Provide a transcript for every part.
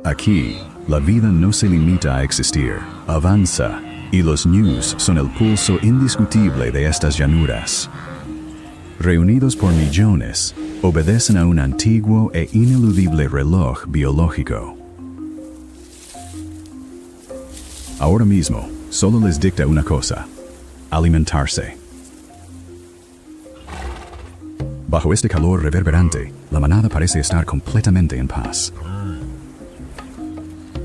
Aquí, la vida no se limita a existir, avanza, y los ñus son el pulso indiscutible de estas llanuras. Reunidos por millones, obedecen a un antiguo e ineludible reloj biológico. Ahora mismo, solo les dicta una cosa: alimentarse. Bajo este calor reverberante, la manada parece estar completamente en paz.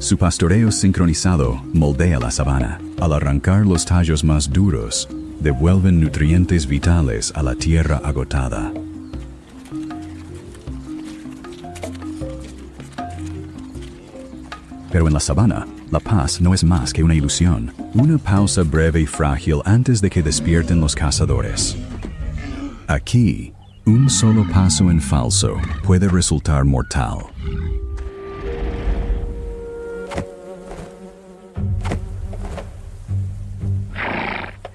Su pastoreo sincronizado moldea la sabana. Al arrancar los tallos más duros, devuelven nutrientes vitales a la tierra agotada. Pero en la sabana, la paz no es más que una ilusión, una pausa breve y frágil antes de que despierten los cazadores. Aquí, un solo paso en falso puede resultar mortal.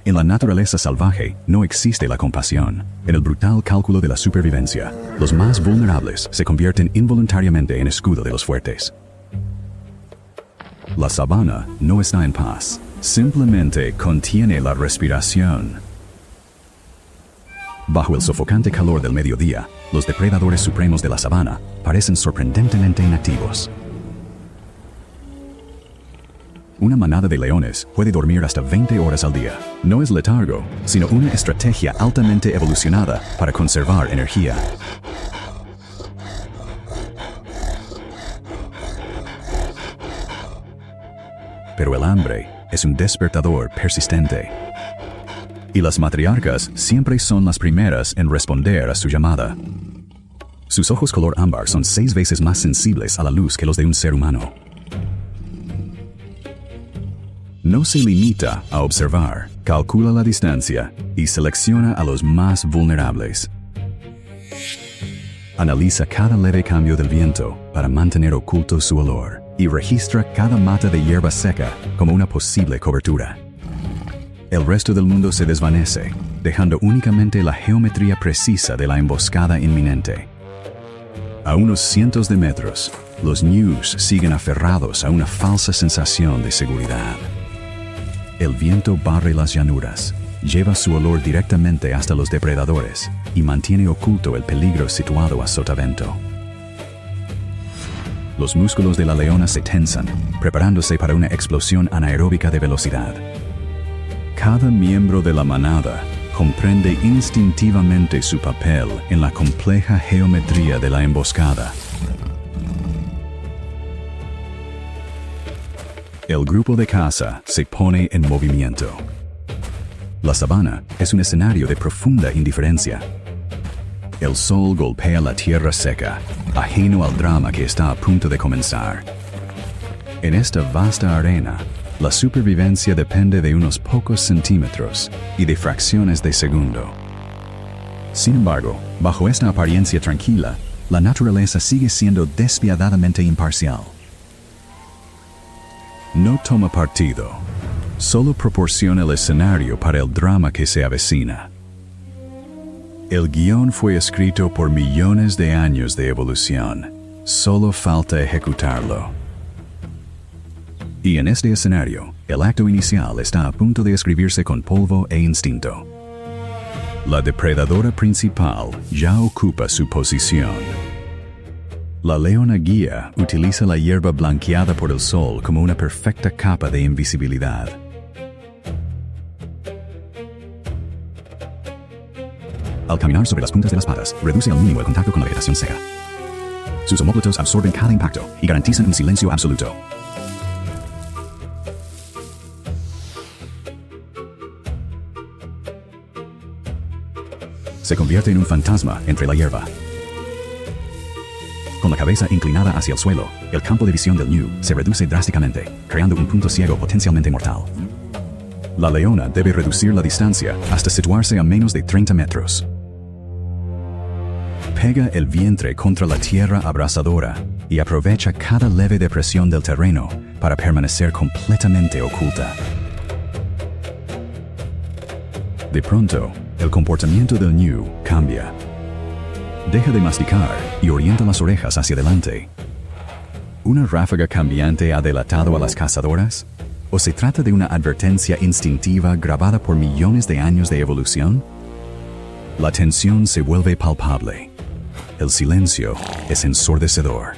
En la naturaleza salvaje no existe la compasión. En el brutal cálculo de la supervivencia, los más vulnerables se convierten involuntariamente en escudo de los fuertes. La sabana no está en paz, simplemente contiene la respiración. Bajo el sofocante calor del mediodía, los depredadores supremos de la sabana parecen sorprendentemente inactivos. Una manada de leones puede dormir hasta 20 horas al día. No es letargo, sino una estrategia altamente evolucionada para conservar energía. Pero el hambre es un despertador persistente. Y las matriarcas siempre son las primeras en responder a su llamada. Sus ojos color ámbar son 6 veces más sensibles a la luz que los de un ser humano. No se limita a observar, calcula la distancia y selecciona a los más vulnerables. Analiza cada leve cambio del viento para mantener oculto su olor y registra cada mata de hierba seca como una posible cobertura. El resto del mundo se desvanece, dejando únicamente la geometría precisa de la emboscada inminente. A unos cientos de metros, los ñus siguen aferrados a una falsa sensación de seguridad. El viento barre las llanuras, lleva su olor directamente hasta los depredadores y mantiene oculto el peligro situado a sotavento. Los músculos de la leona se tensan, preparándose para una explosión anaeróbica de velocidad. Cada miembro de la manada comprende instintivamente su papel en la compleja geometría de la emboscada. El grupo de caza se pone en movimiento. La sabana es un escenario de profunda indiferencia. El sol golpea la tierra seca, ajeno al drama que está a punto de comenzar. En esta vasta arena, la supervivencia depende de unos pocos centímetros y de fracciones de segundo. Sin embargo, bajo esta apariencia tranquila, la naturaleza sigue siendo despiadadamente imparcial. No toma partido, solo proporciona el escenario para el drama que se avecina. El guión fue escrito por millones de años de evolución, solo falta ejecutarlo. Y en este escenario, el acto inicial está a punto de escribirse con polvo e instinto. La depredadora principal ya ocupa su posición. La leona guía utiliza la hierba blanqueada por el sol como una perfecta capa de invisibilidad. Al caminar sobre las puntas de las patas, reduce al mínimo el contacto con la vegetación seca. Sus omóplatos absorben cada impacto y garantizan un silencio absoluto. Se convierte en un fantasma entre la hierba. Con la cabeza inclinada hacia el suelo, el campo de visión del ñu se reduce drásticamente, creando un punto ciego potencialmente mortal. La leona debe reducir la distancia hasta situarse a menos de 30 metros. Pega el vientre contra la tierra abrasadora y aprovecha cada leve depresión del terreno para permanecer completamente oculta. De pronto, el comportamiento del ñu cambia. Deja de masticar y orienta las orejas hacia adelante. ¿Una ráfaga cambiante ha delatado a las cazadoras? ¿O se trata de una advertencia instintiva grabada por millones de años de evolución? La tensión se vuelve palpable. El silencio es ensordecedor.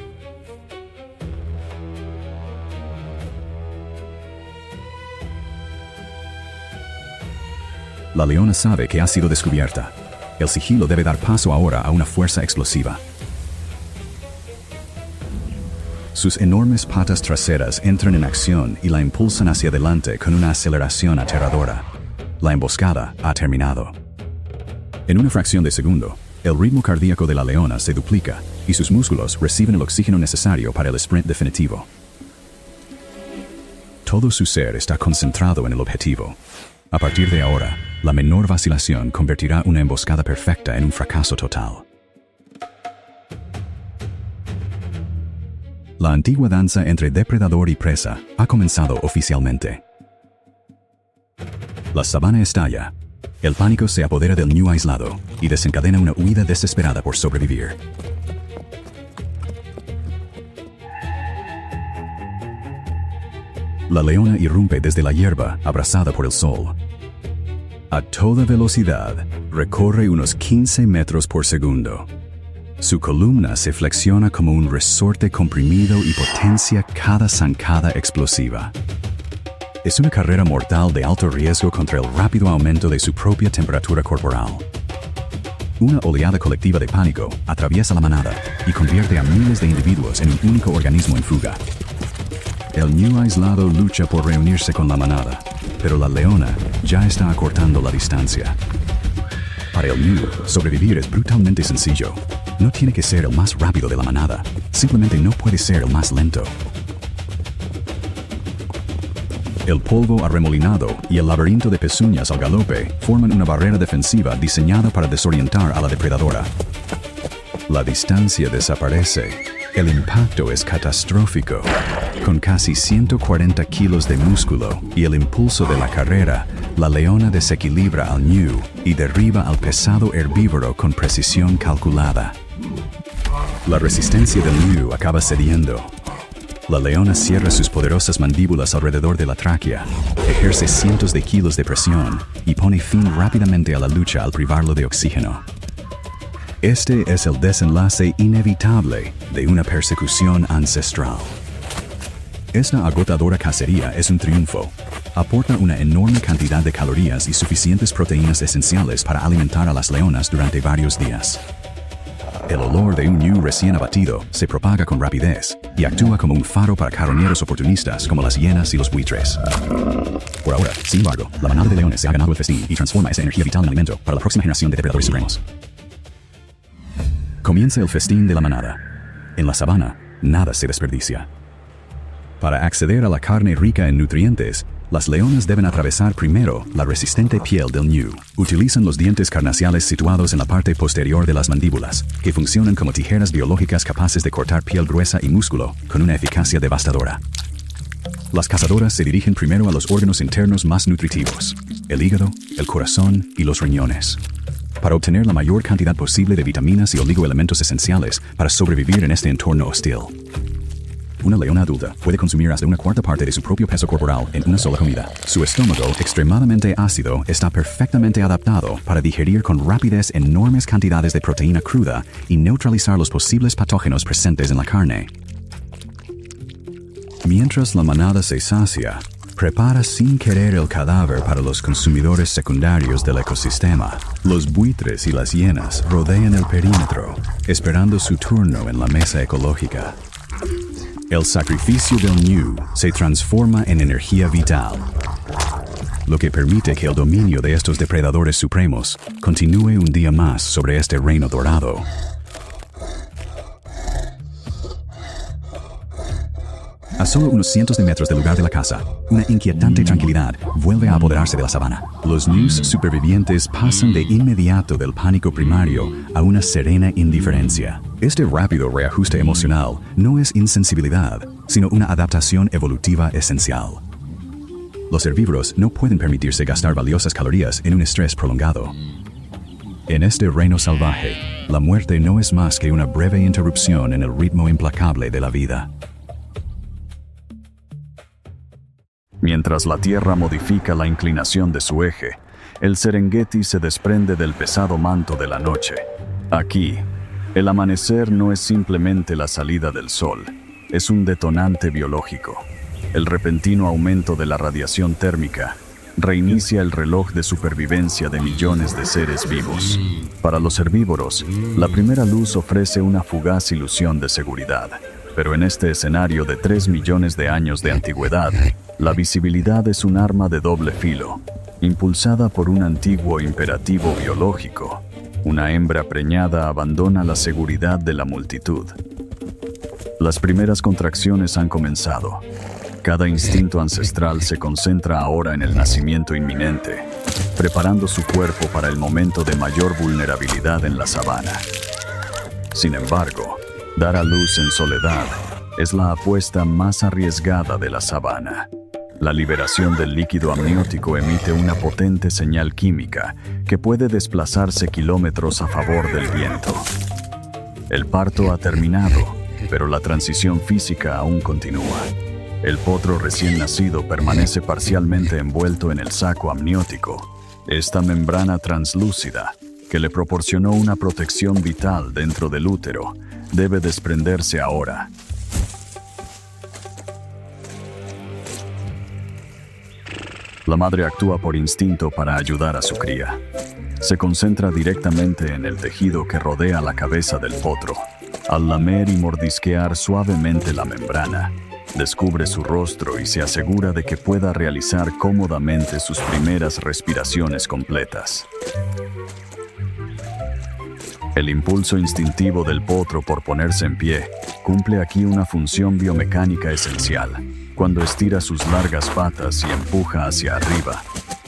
La leona sabe que ha sido descubierta. El sigilo debe dar paso ahora a una fuerza explosiva. Sus enormes patas traseras entran en acción y la impulsan hacia adelante con una aceleración aterradora. La emboscada ha terminado. En una fracción de segundo, el ritmo cardíaco de la leona se duplica y sus músculos reciben el oxígeno necesario para el sprint definitivo. Todo su ser está concentrado en el objetivo. A partir de ahora, la menor vacilación convertirá una emboscada perfecta en un fracaso total. La antigua danza entre depredador y presa ha comenzado oficialmente. La sabana estalla. El pánico se apodera del ñu aislado y desencadena una huida desesperada por sobrevivir. La leona irrumpe desde la hierba, abrazada por el sol. A toda velocidad, recorre unos 15 metros por segundo. Su columna se flexiona como un resorte comprimido y potencia cada zancada explosiva. Es una carrera mortal de alto riesgo contra el rápido aumento de su propia temperatura corporal. Una oleada colectiva de pánico atraviesa la manada y convierte a miles de individuos en un único organismo en fuga. El ñu aislado lucha por reunirse con la manada, pero la leona ya está acortando la distancia. Para el ñu, sobrevivir es brutalmente sencillo. No tiene que ser el más rápido de la manada, simplemente no puede ser el más lento. El polvo arremolinado y el laberinto de pezuñas al galope forman una barrera defensiva diseñada para desorientar a la depredadora. La distancia desaparece. El impacto es catastrófico. Con casi 140 kilos de músculo y el impulso de la carrera, la leona desequilibra al ñu y derriba al pesado herbívoro con precisión calculada. La resistencia del ñu acaba cediendo. La leona cierra sus poderosas mandíbulas alrededor de la tráquea, ejerce cientos de kilos de presión y pone fin rápidamente a la lucha al privarlo de oxígeno. Este es el desenlace inevitable de una persecución ancestral. Esta agotadora cacería es un triunfo. Aporta una enorme cantidad de calorías y suficientes proteínas esenciales para alimentar a las leonas durante varios días. El olor de un ñu recién abatido se propaga con rapidez y actúa como un faro para carroñeros oportunistas como las hienas y los buitres. Por ahora, sin embargo, la manada de leones se ha ganado el festín y transforma esa energía vital en alimento para la próxima generación de depredadores supremos. Comienza el festín de la manada. En la sabana, nada se desperdicia. Para acceder a la carne rica en nutrientes, las leonas deben atravesar primero la resistente piel del ñu. Utilizan los dientes carnaciales situados en la parte posterior de las mandíbulas, que funcionan como tijeras biológicas capaces de cortar piel gruesa y músculo con una eficacia devastadora. Las cazadoras se dirigen primero a los órganos internos más nutritivos: el hígado, el corazón y los riñones, para obtener la mayor cantidad posible de vitaminas y oligoelementos esenciales para sobrevivir en este entorno hostil. Una leona adulta puede consumir hasta una cuarta parte de su propio peso corporal en una sola comida. Su estómago, extremadamente ácido, está perfectamente adaptado para digerir con rapidez enormes cantidades de proteína cruda y neutralizar los posibles patógenos presentes en la carne. Mientras la manada se sacia, prepara sin querer el cadáver para los consumidores secundarios del ecosistema. Los buitres y las hienas rodean el perímetro, esperando su turno en la mesa ecológica. El sacrificio del ñu se transforma en energía vital, lo que permite que el dominio de estos depredadores supremos continúe un día más sobre este reino dorado. A solo unos cientos de metros del lugar de la caza, una inquietante tranquilidad vuelve a apoderarse de la sabana. Los ñus supervivientes pasan de inmediato del pánico primario a una serena indiferencia. Este rápido reajuste emocional no es insensibilidad, sino una adaptación evolutiva esencial. Los herbívoros no pueden permitirse gastar valiosas calorías en un estrés prolongado. En este reino salvaje, la muerte no es más que una breve interrupción en el ritmo implacable de la vida. Mientras la Tierra modifica la inclinación de su eje, el Serengeti se desprende del pesado manto de la noche. Aquí, el amanecer no es simplemente la salida del sol, es un detonante biológico. El repentino aumento de la radiación térmica reinicia el reloj de supervivencia de millones de seres vivos. Para los herbívoros, la primera luz ofrece una fugaz ilusión de seguridad, pero en este escenario de 3 millones de años de antigüedad, la visibilidad es un arma de doble filo, impulsada por un antiguo imperativo biológico. Una hembra preñada abandona la seguridad de la multitud. Las primeras contracciones han comenzado. Cada instinto ancestral se concentra ahora en el nacimiento inminente, preparando su cuerpo para el momento de mayor vulnerabilidad en la sabana. Sin embargo, dar a luz en soledad es la apuesta más arriesgada de la sabana. La liberación del líquido amniótico emite una potente señal química que puede desplazarse kilómetros a favor del viento. El parto ha terminado, pero la transición física aún continúa. El potro recién nacido permanece parcialmente envuelto en el saco amniótico, esta membrana translúcida, que le proporcionó una protección vital dentro del útero, debe desprenderse ahora. La madre actúa por instinto para ayudar a su cría. Se concentra directamente en el tejido que rodea la cabeza del potro. Al lamer y mordisquear suavemente la membrana, descubre su rostro y se asegura de que pueda realizar cómodamente sus primeras respiraciones completas. El impulso instintivo del potro por ponerse en pie cumple aquí una función biomecánica esencial. Cuando estira sus largas patas y empuja hacia arriba,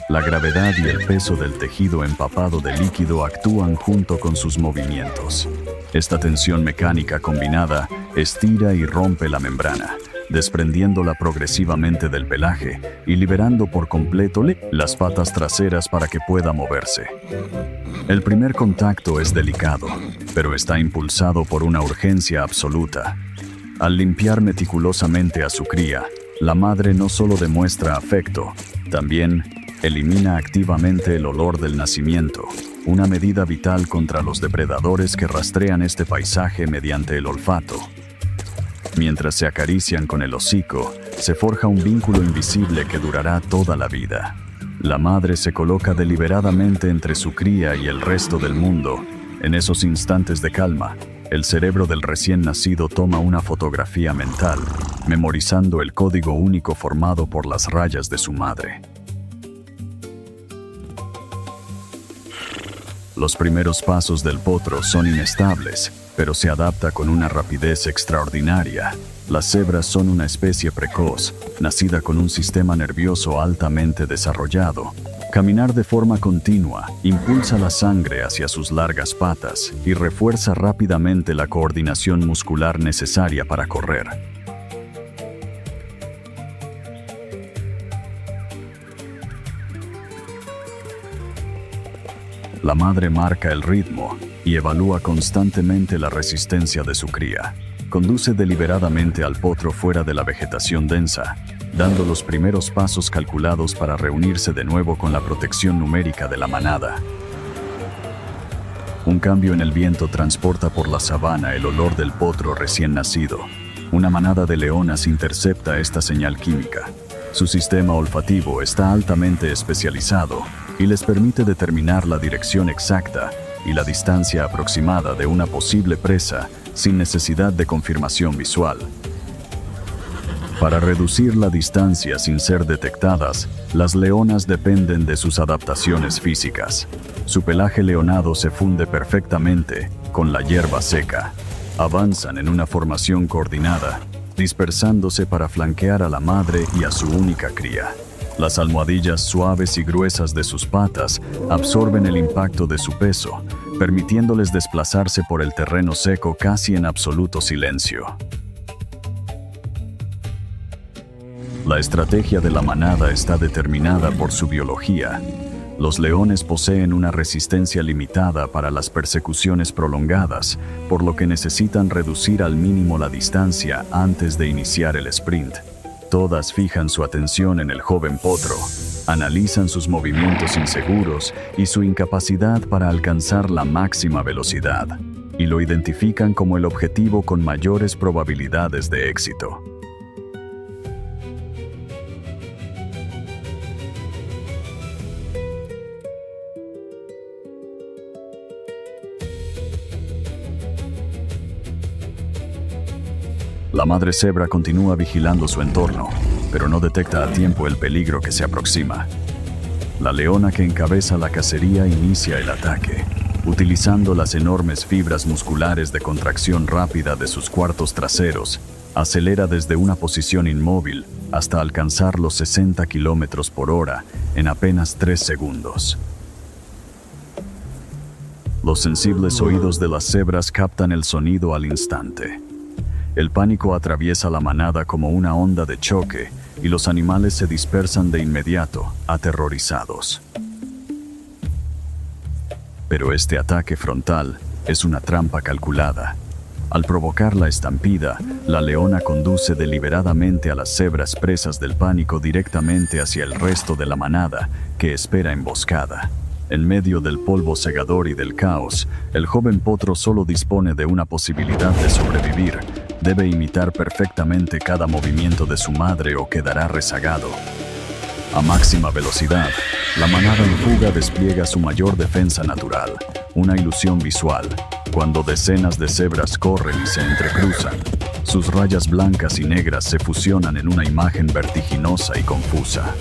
la gravedad y el peso del tejido empapado de líquido actúan junto con sus movimientos. Esta tensión mecánica combinada estira y rompe la membrana, desprendiéndola progresivamente del pelaje y liberando por completo las patas traseras para que pueda moverse. El primer contacto es delicado, pero está impulsado por una urgencia absoluta. Al limpiar meticulosamente a su cría, la madre no solo demuestra afecto, también elimina activamente el olor del nacimiento, una medida vital contra los depredadores que rastrean este paisaje mediante el olfato. Mientras se acarician con el hocico, se forja un vínculo invisible que durará toda la vida. La madre se coloca deliberadamente entre su cría y el resto del mundo. En esos instantes de calma, el cerebro del recién nacido toma una fotografía mental, memorizando el código único formado por las rayas de su madre. Los primeros pasos del potro son inestables, pero se adapta con una rapidez extraordinaria. Las cebras son una especie precoz, nacida con un sistema nervioso altamente desarrollado. Caminar de forma continua impulsa la sangre hacia sus largas patas y refuerza rápidamente la coordinación muscular necesaria para correr. La madre marca el ritmo y evalúa constantemente la resistencia de su cría. Conduce deliberadamente al potro fuera de la vegetación densa, dando los primeros pasos calculados para reunirse de nuevo con la protección numérica de la manada. Un cambio en el viento transporta por la sabana el olor del potro recién nacido. Una manada de leonas intercepta esta señal química. Su sistema olfativo está altamente especializado y les permite determinar la dirección exacta y la distancia aproximada de una posible presa sin necesidad de confirmación visual. Para reducir la distancia sin ser detectadas, las leonas dependen de sus adaptaciones físicas. Su pelaje leonado se funde perfectamente con la hierba seca. Avanzan en una formación coordinada, dispersándose para flanquear a la madre y a su única cría. Las almohadillas suaves y gruesas de sus patas absorben el impacto de su peso, permitiéndoles desplazarse por el terreno seco casi en absoluto silencio. La estrategia de la manada está determinada por su biología. Los leones poseen una resistencia limitada para las persecuciones prolongadas, por lo que necesitan reducir al mínimo la distancia antes de iniciar el sprint. Todas fijan su atención en el joven potro, analizan sus movimientos inseguros y su incapacidad para alcanzar la máxima velocidad, y lo identifican como el objetivo con mayores probabilidades de éxito. La madre cebra continúa vigilando su entorno, pero no detecta a tiempo el peligro que se aproxima. La leona que encabeza la cacería inicia el ataque, utilizando las enormes fibras musculares de contracción rápida de sus cuartos traseros. Acelera desde una posición inmóvil hasta alcanzar los 60 kilómetros por hora en apenas 3 segundos. Los sensibles oídos de las cebras captan el sonido al instante. El pánico atraviesa la manada como una onda de choque y los animales se dispersan de inmediato, aterrorizados. Pero este ataque frontal es una trampa calculada. Al provocar la estampida, la leona conduce deliberadamente a las cebras presas del pánico directamente hacia el resto de la manada, que espera emboscada. En medio del polvo cegador y del caos, el joven potro solo dispone de una posibilidad de sobrevivir. Debe imitar perfectamente cada movimiento de su madre o quedará rezagado. A máxima velocidad, la manada en fuga despliega su mayor defensa natural, una ilusión visual, cuando decenas de cebras corren y se entrecruzan. Sus rayas blancas y negras se fusionan en una imagen vertiginosa y confusa.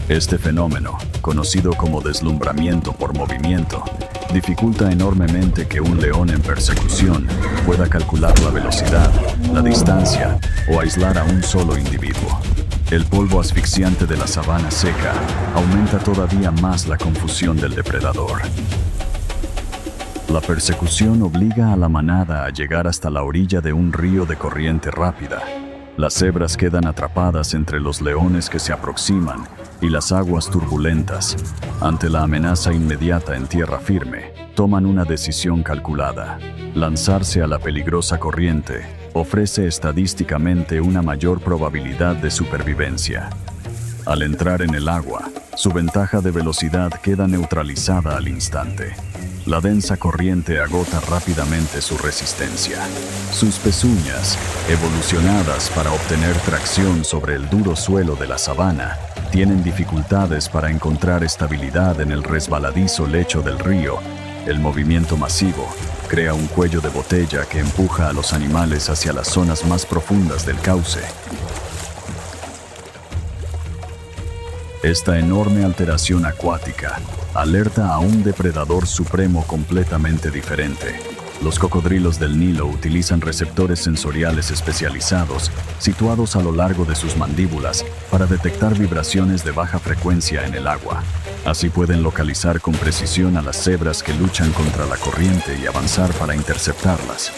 Este fenómeno, conocido como deslumbramiento por movimiento, dificulta enormemente que un león en persecución pueda calcular la velocidad, la distancia o aislar a un solo individuo. El polvo asfixiante de la sabana seca aumenta todavía más la confusión del depredador. La persecución obliga a la manada a llegar hasta la orilla de un río de corriente rápida. Las cebras quedan atrapadas entre los leones que se aproximan y las aguas turbulentas. Ante la amenaza inmediata en tierra firme, toman una decisión calculada. Lanzarse a la peligrosa corriente ofrece estadísticamente una mayor probabilidad de supervivencia. Al entrar en el agua, su ventaja de velocidad queda neutralizada al instante. La densa corriente agota rápidamente su resistencia. Sus pezuñas, evolucionadas para obtener tracción sobre el duro suelo de la sabana, tienen dificultades para encontrar estabilidad en el resbaladizo lecho del río. El movimiento masivo crea un cuello de botella que empuja a los animales hacia las zonas más profundas del cauce. Esta enorme alteración acuática alerta a un depredador supremo completamente diferente. Los cocodrilos del Nilo utilizan receptores sensoriales especializados situados a lo largo de sus mandíbulas para detectar vibraciones de baja frecuencia en el agua. Así pueden localizar con precisión a las cebras que luchan contra la corriente y avanzar para interceptarlas.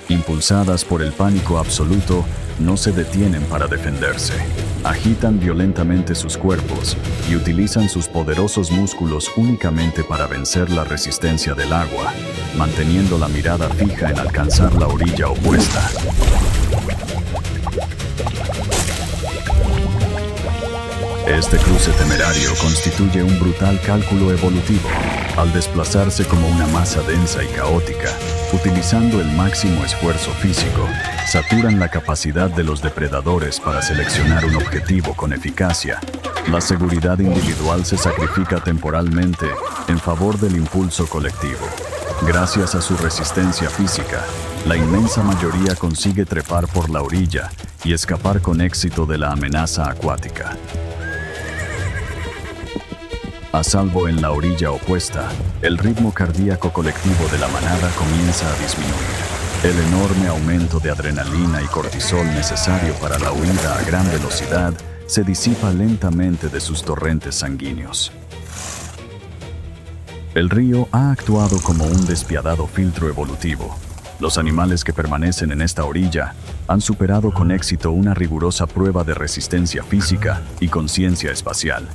Impulsadas por el pánico absoluto, no se detienen para defenderse. Agitan violentamente sus cuerpos y utilizan sus poderosos músculos únicamente para vencer la resistencia del agua, manteniendo la mirada fija en alcanzar la orilla opuesta. Este cruce temerario constituye un brutal cálculo evolutivo, al desplazarse como una masa densa y caótica, utilizando el máximo esfuerzo físico, saturan la capacidad de los depredadores para seleccionar un objetivo con eficacia. La seguridad individual se sacrifica temporalmente en favor del impulso colectivo. Gracias a su resistencia física, la inmensa mayoría consigue trepar por la orilla y escapar con éxito de la amenaza acuática. A salvo en la orilla opuesta, el ritmo cardíaco colectivo de la manada comienza a disminuir. El enorme aumento de adrenalina y cortisol necesario para la huida a gran velocidad se disipa lentamente de sus torrentes sanguíneos. El río ha actuado como un despiadado filtro evolutivo. Los animales que permanecen en esta orilla han superado con éxito una rigurosa prueba de resistencia física y conciencia espacial.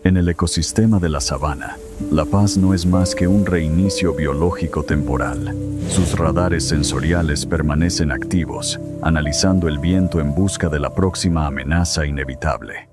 En el ecosistema de la sabana, la paz no es más que un reinicio biológico temporal. Sus radares sensoriales permanecen activos, analizando el viento en busca de la próxima amenaza inevitable.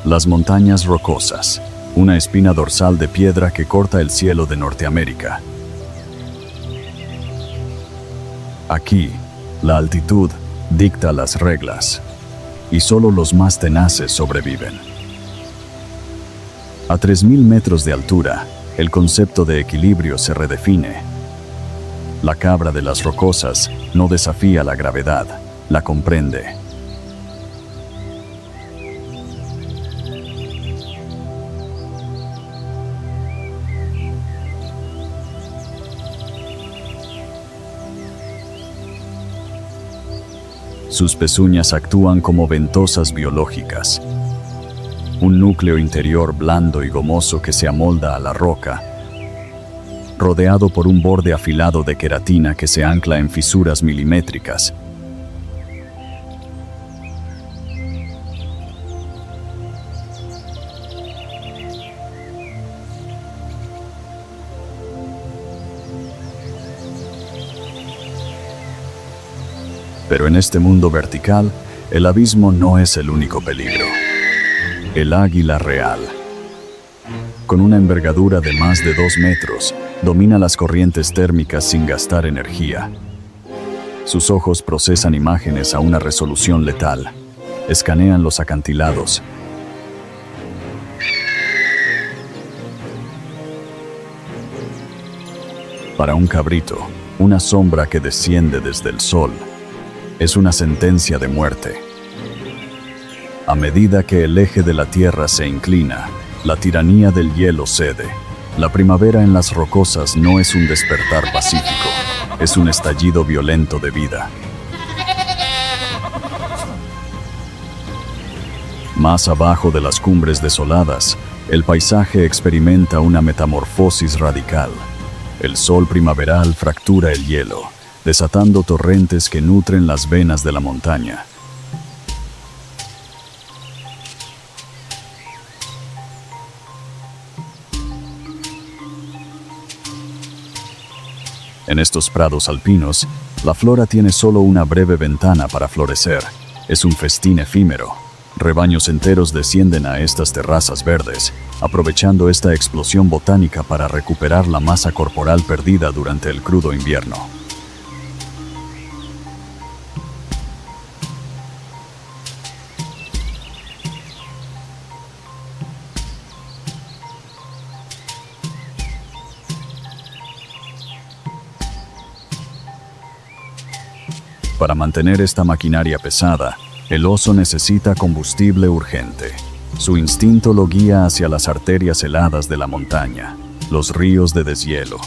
Las montañas rocosas, una espina dorsal de piedra que corta el cielo de Norteamérica. Aquí, la altitud dicta las reglas, y solo los más tenaces sobreviven. A 3.000 metros de altura, el concepto de equilibrio se redefine. La cabra de las rocosas no desafía la gravedad, la comprende. Sus pezuñas actúan como ventosas biológicas. Un núcleo interior blando y gomoso que se amolda a la roca, rodeado por un borde afilado de queratina que se ancla en fisuras milimétricas. Pero en este mundo vertical, el abismo no es el único peligro. El águila real, con una envergadura de más de 2 metros, domina las corrientes térmicas sin gastar energía. Sus ojos procesan imágenes a una resolución letal, escanean los acantilados. Para un cabrito, una sombra que desciende desde el sol es una sentencia de muerte. A medida que el eje de la Tierra se inclina, la tiranía del hielo cede. La primavera en las rocosas no es un despertar pacífico, es un estallido violento de vida. Más abajo de las cumbres desoladas, el paisaje experimenta una metamorfosis radical. El sol primaveral fractura el hielo, desatando torrentes que nutren las venas de la montaña. En estos prados alpinos, la flora tiene solo una breve ventana para florecer. Es un festín efímero. Rebaños enteros descienden a estas terrazas verdes, aprovechando esta explosión botánica para recuperar la masa corporal perdida durante el crudo invierno. Para mantener esta maquinaria pesada, el oso necesita combustible urgente. Su instinto lo guía hacia las arterias heladas de la montaña, los ríos de deshielo.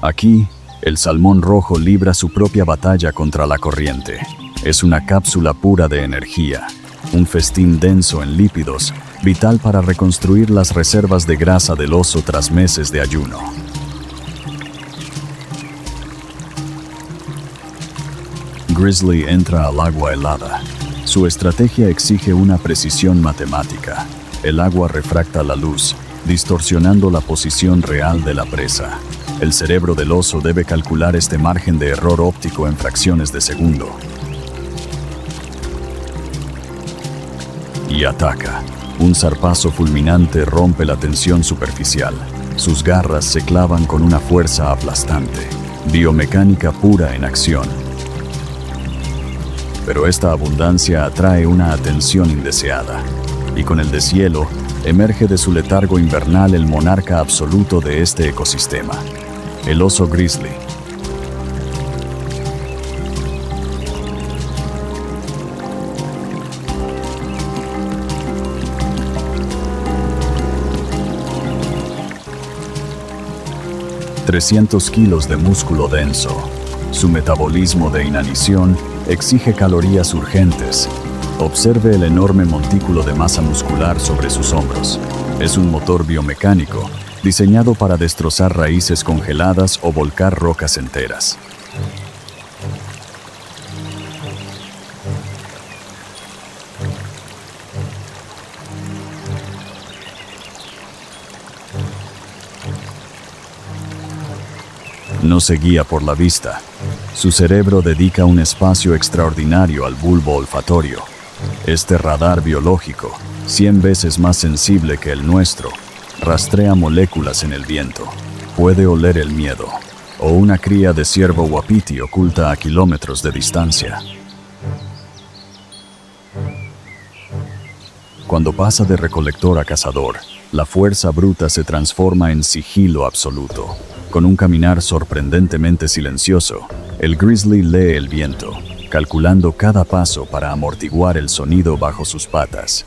Aquí, el salmón rojo libra su propia batalla contra la corriente. Es una cápsula pura de energía, un festín denso en lípidos, vital para reconstruir las reservas de grasa del oso tras meses de ayuno. Grizzly entra al agua helada. Su estrategia exige una precisión matemática. El agua refracta la luz, distorsionando la posición real de la presa. El cerebro del oso debe calcular este margen de error óptico en fracciones de segundo. Y ataca. Un zarpazo fulminante rompe la tensión superficial. Sus garras se clavan con una fuerza aplastante. Biomecánica pura en acción. Pero esta abundancia atrae una atención indeseada, y con el deshielo emerge de su letargo invernal el monarca absoluto de este ecosistema, el oso grizzly. 300 kilos de músculo denso. Su metabolismo de inanición exige calorías urgentes. Observe el enorme montículo de masa muscular sobre sus hombros. Es un motor biomecánico, diseñado para destrozar raíces congeladas o volcar rocas enteras. No se guía por la vista. Su cerebro dedica un espacio extraordinario al bulbo olfatorio. Este radar biológico, 100 veces más sensible que el nuestro, rastrea moléculas en el viento. Puede oler el miedo, o una cría de ciervo wapiti oculta a kilómetros de distancia. Cuando pasa de recolector a cazador, la fuerza bruta se transforma en sigilo absoluto. Con un caminar sorprendentemente silencioso, el grizzly lee el viento, calculando cada paso para amortiguar el sonido bajo sus patas.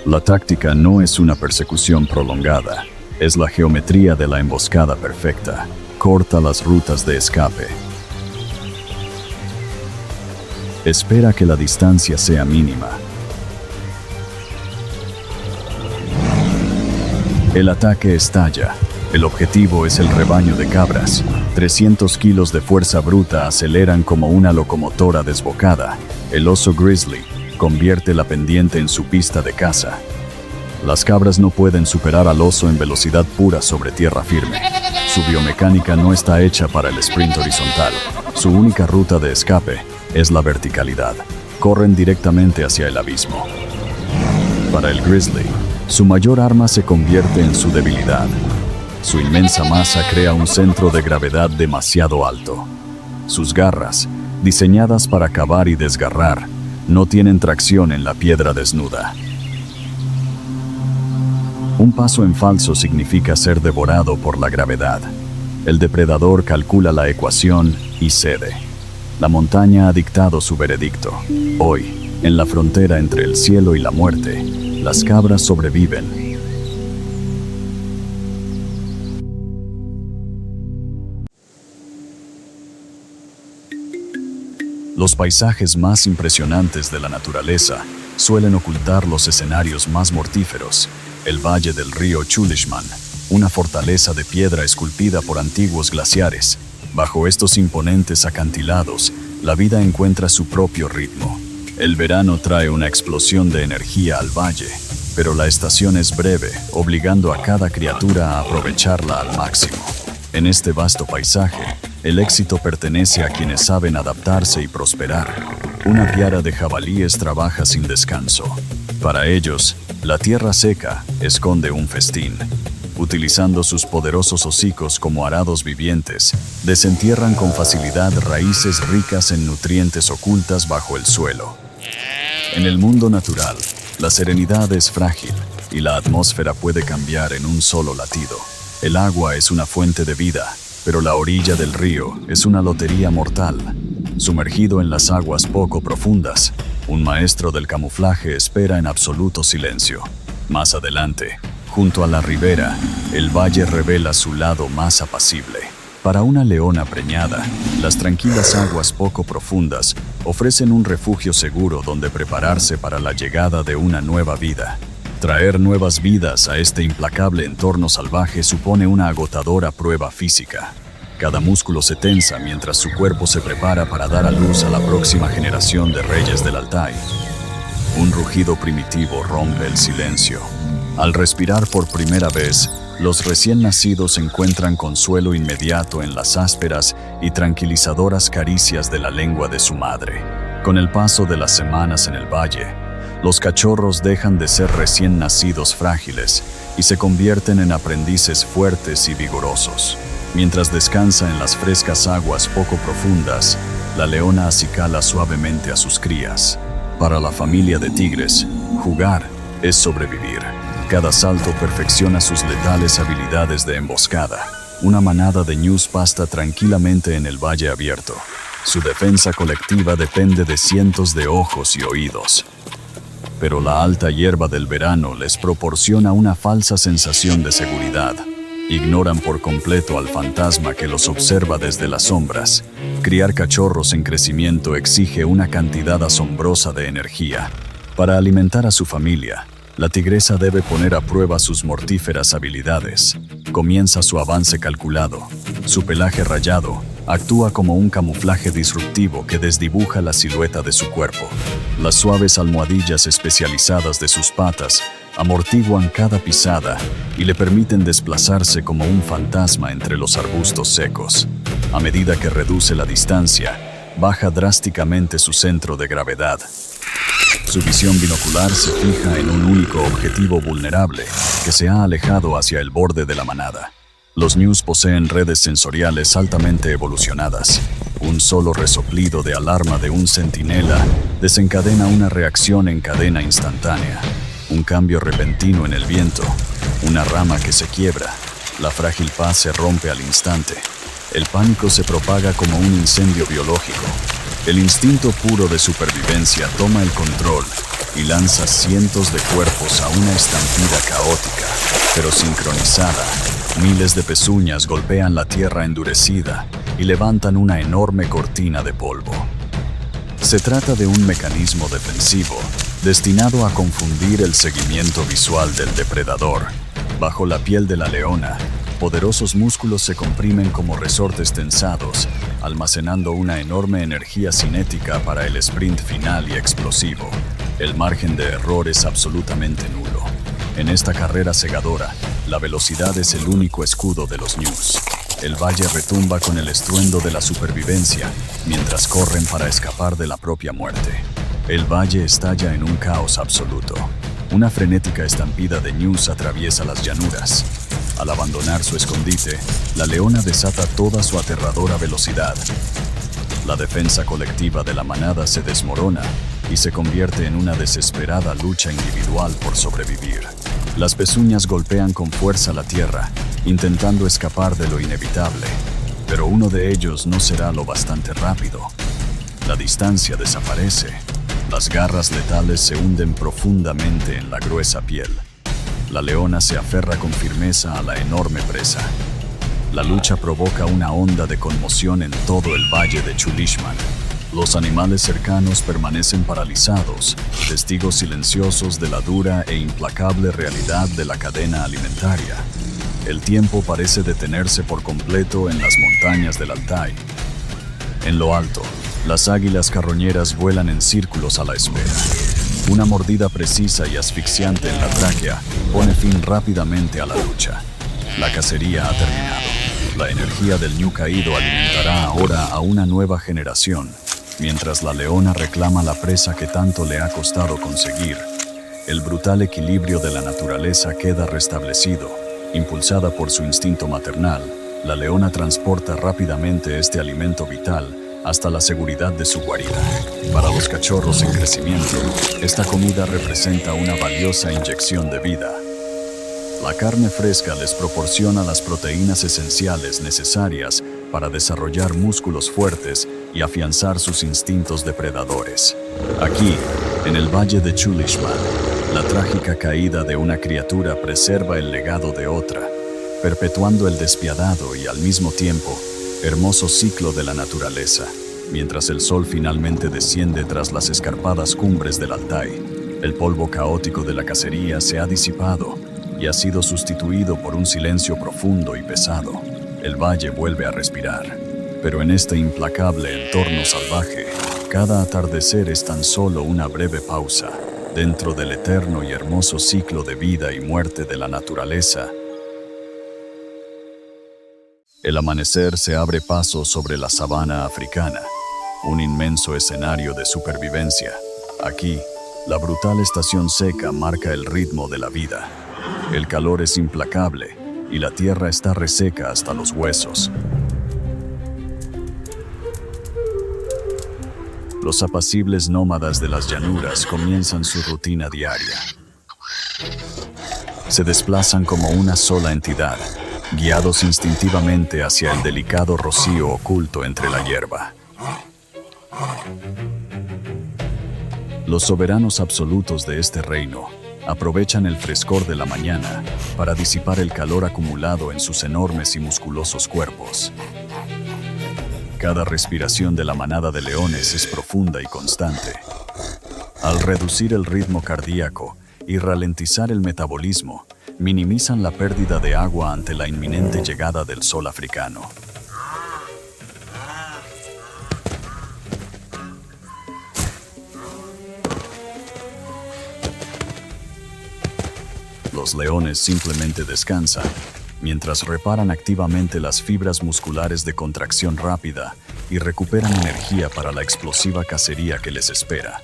La táctica no es una persecución prolongada, es la geometría de la emboscada perfecta. Corta las rutas de escape. Espera que la distancia sea mínima. El ataque estalla. El objetivo es el rebaño de cabras. 300 kilos de fuerza bruta aceleran como una locomotora desbocada. El oso grizzly convierte la pendiente en su pista de caza. Las cabras no pueden superar al oso en velocidad pura sobre tierra firme. Su biomecánica no está hecha para el sprint horizontal. Su única ruta de escape es la verticalidad. Corren directamente hacia el abismo. Para el grizzly, su mayor arma se convierte en su debilidad. Su inmensa masa crea un centro de gravedad demasiado alto. Sus garras, diseñadas para cavar y desgarrar, no tienen tracción en la piedra desnuda. Un paso en falso significa ser devorado por la gravedad. El depredador calcula la ecuación y cede. La montaña ha dictado su veredicto. Hoy, en la frontera entre el cielo y la muerte, las cabras sobreviven. Los paisajes más impresionantes de la naturaleza suelen ocultar los escenarios más mortíferos. El valle del río Chulishman, una fortaleza de piedra esculpida por antiguos glaciares. Bajo estos imponentes acantilados, la vida encuentra su propio ritmo. El verano trae una explosión de energía al valle, pero la estación es breve, obligando a cada criatura a aprovecharla al máximo. En este vasto paisaje, el éxito pertenece a quienes saben adaptarse y prosperar. Una piara de jabalíes trabaja sin descanso. Para ellos, la tierra seca esconde un festín. Utilizando sus poderosos hocicos como arados vivientes, desentierran con facilidad raíces ricas en nutrientes ocultas bajo el suelo. En el mundo natural, la serenidad es frágil y la atmósfera puede cambiar en un solo latido. El agua es una fuente de vida, pero la orilla del río es una lotería mortal. Sumergido en las aguas poco profundas, un maestro del camuflaje espera en absoluto silencio. Más adelante, junto a la ribera, el valle revela su lado más apacible. Para una leona preñada, las tranquilas aguas poco profundas ofrecen un refugio seguro donde prepararse para la llegada de una nueva vida. Traer nuevas vidas a este implacable entorno salvaje supone una agotadora prueba física. Cada músculo se tensa mientras su cuerpo se prepara para dar a luz a la próxima generación de reyes del Altai. Un rugido primitivo rompe el silencio. Al respirar por primera vez, los recién nacidos encuentran consuelo inmediato en las ásperas y tranquilizadoras caricias de la lengua de su madre. Con el paso de las semanas en el valle, los cachorros dejan de ser recién nacidos frágiles y se convierten en aprendices fuertes y vigorosos. Mientras descansa en las frescas aguas poco profundas, la leona acicala suavemente a sus crías. Para la familia de tigres, jugar es sobrevivir. Cada salto perfecciona sus letales habilidades de emboscada. Una manada de ñus pasta tranquilamente en el valle abierto. Su defensa colectiva depende de cientos de ojos y oídos. Pero la alta hierba del verano les proporciona una falsa sensación de seguridad. Ignoran por completo al fantasma que los observa desde las sombras. Criar cachorros en crecimiento exige una cantidad asombrosa de energía. Para alimentar a su familia, la tigresa debe poner a prueba sus mortíferas habilidades. Comienza su avance calculado. Su pelaje rayado actúa como un camuflaje disruptivo que desdibuja la silueta de su cuerpo. Las suaves almohadillas especializadas de sus patas amortiguan cada pisada y le permiten desplazarse como un fantasma entre los arbustos secos. A medida que reduce la distancia, baja drásticamente su centro de gravedad. Su visión binocular se fija en un único objetivo vulnerable que se ha alejado hacia el borde de la manada. Los ñus poseen redes sensoriales altamente evolucionadas. Un solo resoplido de alarma de un centinela desencadena una reacción en cadena instantánea. Un cambio repentino en el viento, una rama que se quiebra, la frágil paz se rompe al instante. El pánico se propaga como un incendio biológico. El instinto puro de supervivencia toma el control y lanza cientos de cuerpos a una estampida caótica, pero sincronizada. Miles de pezuñas golpean la tierra endurecida y levantan una enorme cortina de polvo. Se trata de un mecanismo defensivo destinado a confundir el seguimiento visual del depredador. Bajo la piel de la leona, poderosos músculos se comprimen como resortes tensados, almacenando una enorme energía cinética para el sprint final y explosivo. El margen de error es absolutamente nulo. En esta carrera cegadora, la velocidad es el único escudo de los ñus. El valle retumba con el estruendo de la supervivencia, mientras corren para escapar de la propia muerte. El valle estalla en un caos absoluto. Una frenética estampida de ñus atraviesa las llanuras. Al abandonar su escondite, la leona desata toda su aterradora velocidad. La defensa colectiva de la manada se desmorona y se convierte en una desesperada lucha individual por sobrevivir. Las pezuñas golpean con fuerza la tierra, intentando escapar de lo inevitable, pero uno de ellos no será lo bastante rápido. La distancia desaparece. Las garras letales se hunden profundamente en la gruesa piel. La leona se aferra con firmeza a la enorme presa. La lucha provoca una onda de conmoción en todo el valle de Chulishman. Los animales cercanos permanecen paralizados, testigos silenciosos de la dura e implacable realidad de la cadena alimentaria. El tiempo parece detenerse por completo en las montañas del Altai. En lo alto, las águilas carroñeras vuelan en círculos a la espera. Una mordida precisa y asfixiante en la tráquea pone fin rápidamente a la lucha. La cacería ha terminado. La energía del ñu caído alimentará ahora a una nueva generación, mientras la leona reclama la presa que tanto le ha costado conseguir. El brutal equilibrio de la naturaleza queda restablecido. Impulsada por su instinto maternal, la leona transporta rápidamente este alimento vital hasta la seguridad de su guarida. Para los cachorros en crecimiento, esta comida representa una valiosa inyección de vida. La carne fresca les proporciona las proteínas esenciales necesarias para desarrollar músculos fuertes y afianzar sus instintos depredadores. Aquí, en el valle de Chulishman, la trágica caída de una criatura preserva el legado de otra, perpetuando el despiadado y al mismo tiempo hermoso ciclo de la naturaleza. Mientras el sol finalmente desciende tras las escarpadas cumbres del Altai, el polvo caótico de la cacería se ha disipado y ha sido sustituido por un silencio profundo y pesado. El valle vuelve a respirar, pero en este implacable entorno salvaje, cada atardecer es tan solo una breve pausa dentro del eterno y hermoso ciclo de vida y muerte de la naturaleza. El amanecer se abre paso sobre la sabana africana, un inmenso escenario de supervivencia. Aquí, la brutal estación seca marca el ritmo de la vida. El calor es implacable y la tierra está reseca hasta los huesos. Los apacibles nómadas de las llanuras comienzan su rutina diaria. Se desplazan como una sola entidad, guiados instintivamente hacia el delicado rocío oculto entre la hierba. Los soberanos absolutos de este reino aprovechan el frescor de la mañana para disipar el calor acumulado en sus enormes y musculosos cuerpos. Cada respiración de la manada de leones es profunda y constante. Al reducir el ritmo cardíaco y ralentizar el metabolismo, minimizan la pérdida de agua ante la inminente llegada del sol africano. Los leones simplemente descansan, mientras reparan activamente las fibras musculares de contracción rápida y recuperan energía para la explosiva cacería que les espera.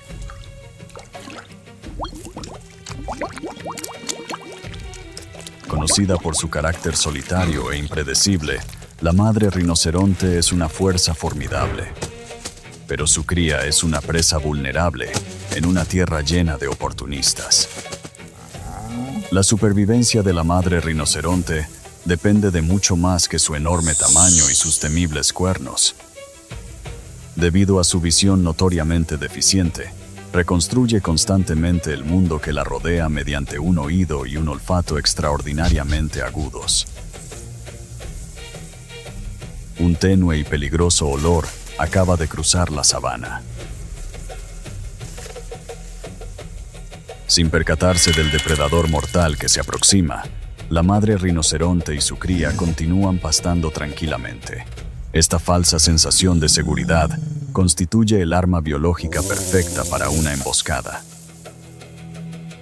Conocida por su carácter solitario e impredecible, la madre rinoceronte es una fuerza formidable. Pero su cría es una presa vulnerable en una tierra llena de oportunistas. La supervivencia de la madre rinoceronte depende de mucho más que su enorme tamaño y sus temibles cuernos. Debido a su visión notoriamente deficiente, reconstruye constantemente el mundo que la rodea mediante un oído y un olfato extraordinariamente agudos. Un tenue y peligroso olor acaba de cruzar la sabana. Sin percatarse del depredador mortal que se aproxima, la madre rinoceronte y su cría continúan pastando tranquilamente. Esta falsa sensación de seguridad constituye el arma biológica perfecta para una emboscada.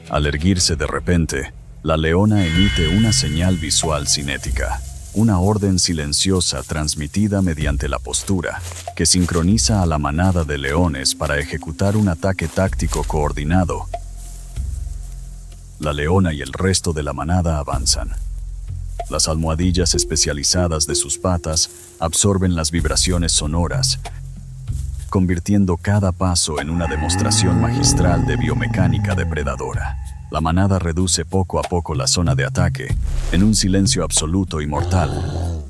Al erguirse de repente, la leona emite una señal visual cinética, una orden silenciosa transmitida mediante la postura, que sincroniza a la manada de leones para ejecutar un ataque táctico coordinado. La leona y el resto de la manada avanzan. Las almohadillas especializadas de sus patas absorben las vibraciones sonoras, convirtiendo cada paso en una demostración magistral de biomecánica depredadora. La manada reduce poco a poco la zona de ataque, en un silencio absoluto y mortal.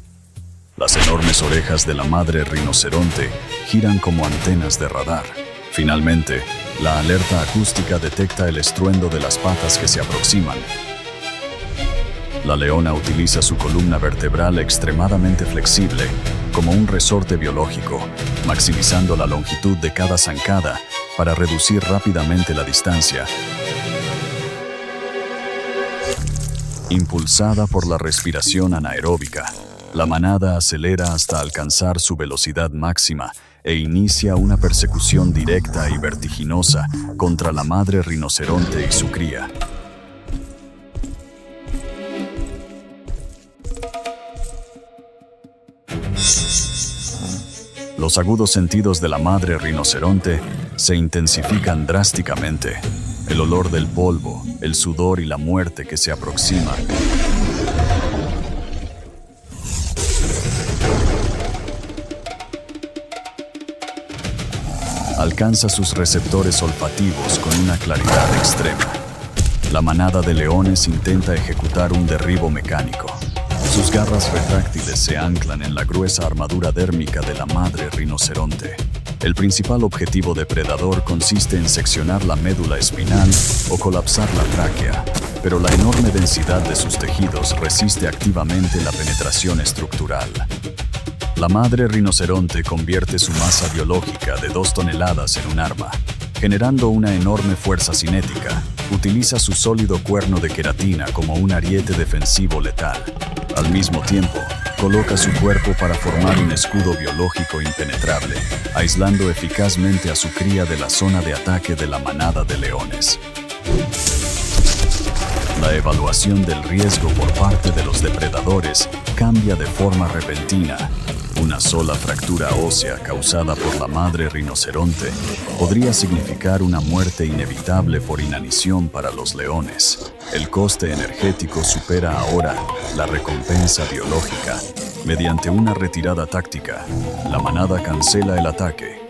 Las enormes orejas de la madre rinoceronte giran como antenas de radar. Finalmente, la alerta acústica detecta el estruendo de las patas que se aproximan. La leona utiliza su columna vertebral extremadamente flexible como un resorte biológico, maximizando la longitud de cada zancada para reducir rápidamente la distancia. Impulsada por la respiración anaeróbica, la manada acelera hasta alcanzar su velocidad máxima e inicia una persecución directa y vertiginosa contra la madre rinoceronte y su cría. Los agudos sentidos de la madre rinoceronte se intensifican drásticamente. El olor del polvo, el sudor y la muerte que se aproxima. Alcanza sus receptores olfativos con una claridad extrema. La manada de leones intenta ejecutar un derribo mecánico. Sus garras retráctiles se anclan en la gruesa armadura dérmica de la madre rinoceronte. El principal objetivo depredador consiste en seccionar la médula espinal o colapsar la tráquea, pero la enorme densidad de sus tejidos resiste activamente la penetración estructural. La madre rinoceronte convierte su masa biológica de 2 toneladas en un arma, generando una enorme fuerza cinética. Utiliza su sólido cuerno de queratina como un ariete defensivo letal. Al mismo tiempo, coloca su cuerpo para formar un escudo biológico impenetrable, aislando eficazmente a su cría de la zona de ataque de la manada de leones. La evaluación del riesgo por parte de los depredadores cambia de forma repentina. Una sola fractura ósea causada por la madre rinoceronte podría significar una muerte inevitable por inanición para los leones. El coste energético supera ahora la recompensa biológica. Mediante una retirada táctica, la manada cancela el ataque.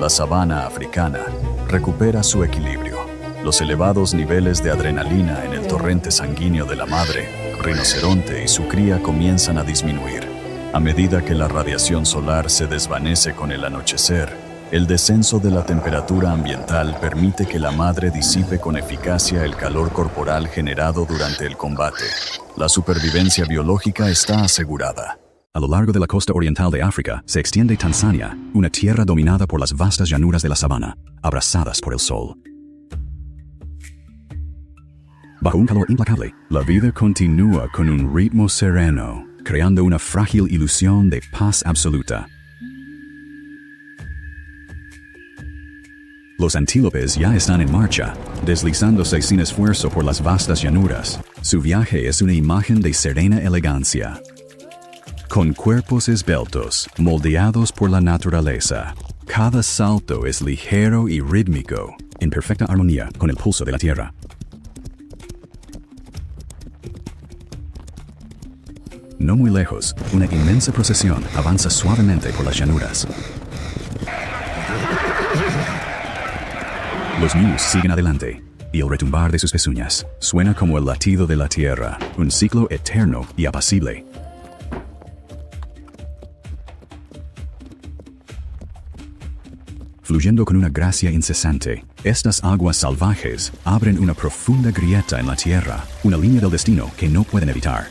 la sabana africana, recupera su equilibrio. Los elevados niveles de adrenalina en el torrente sanguíneo de la madre, rinoceronte y su cría comienzan a disminuir. A medida que la radiación solar se desvanece con el anochecer, el descenso de la temperatura ambiental permite que la madre disipe con eficacia el calor corporal generado durante el combate. La supervivencia biológica está asegurada. A lo largo de la costa oriental de África se extiende Tanzania, una tierra dominada por las vastas llanuras de la sabana, abrasadas por el sol. Bajo un calor implacable, la vida continúa con un ritmo sereno, creando una frágil ilusión de paz absoluta. Los antílopes ya están en marcha, deslizándose sin esfuerzo por las vastas llanuras. Su viaje es una imagen de serena elegancia. Con cuerpos esbeltos, moldeados por la naturaleza, cada salto es ligero y rítmico, en perfecta armonía con el pulso de la tierra. No muy lejos, una inmensa procesión avanza suavemente por las llanuras. Los ñus siguen adelante, y el retumbar de sus pezuñas suena como el latido de la tierra, un ciclo eterno y apacible. Fluyendo con una gracia incesante, estas aguas salvajes abren una profunda grieta en la tierra, una línea del destino que no pueden evitar.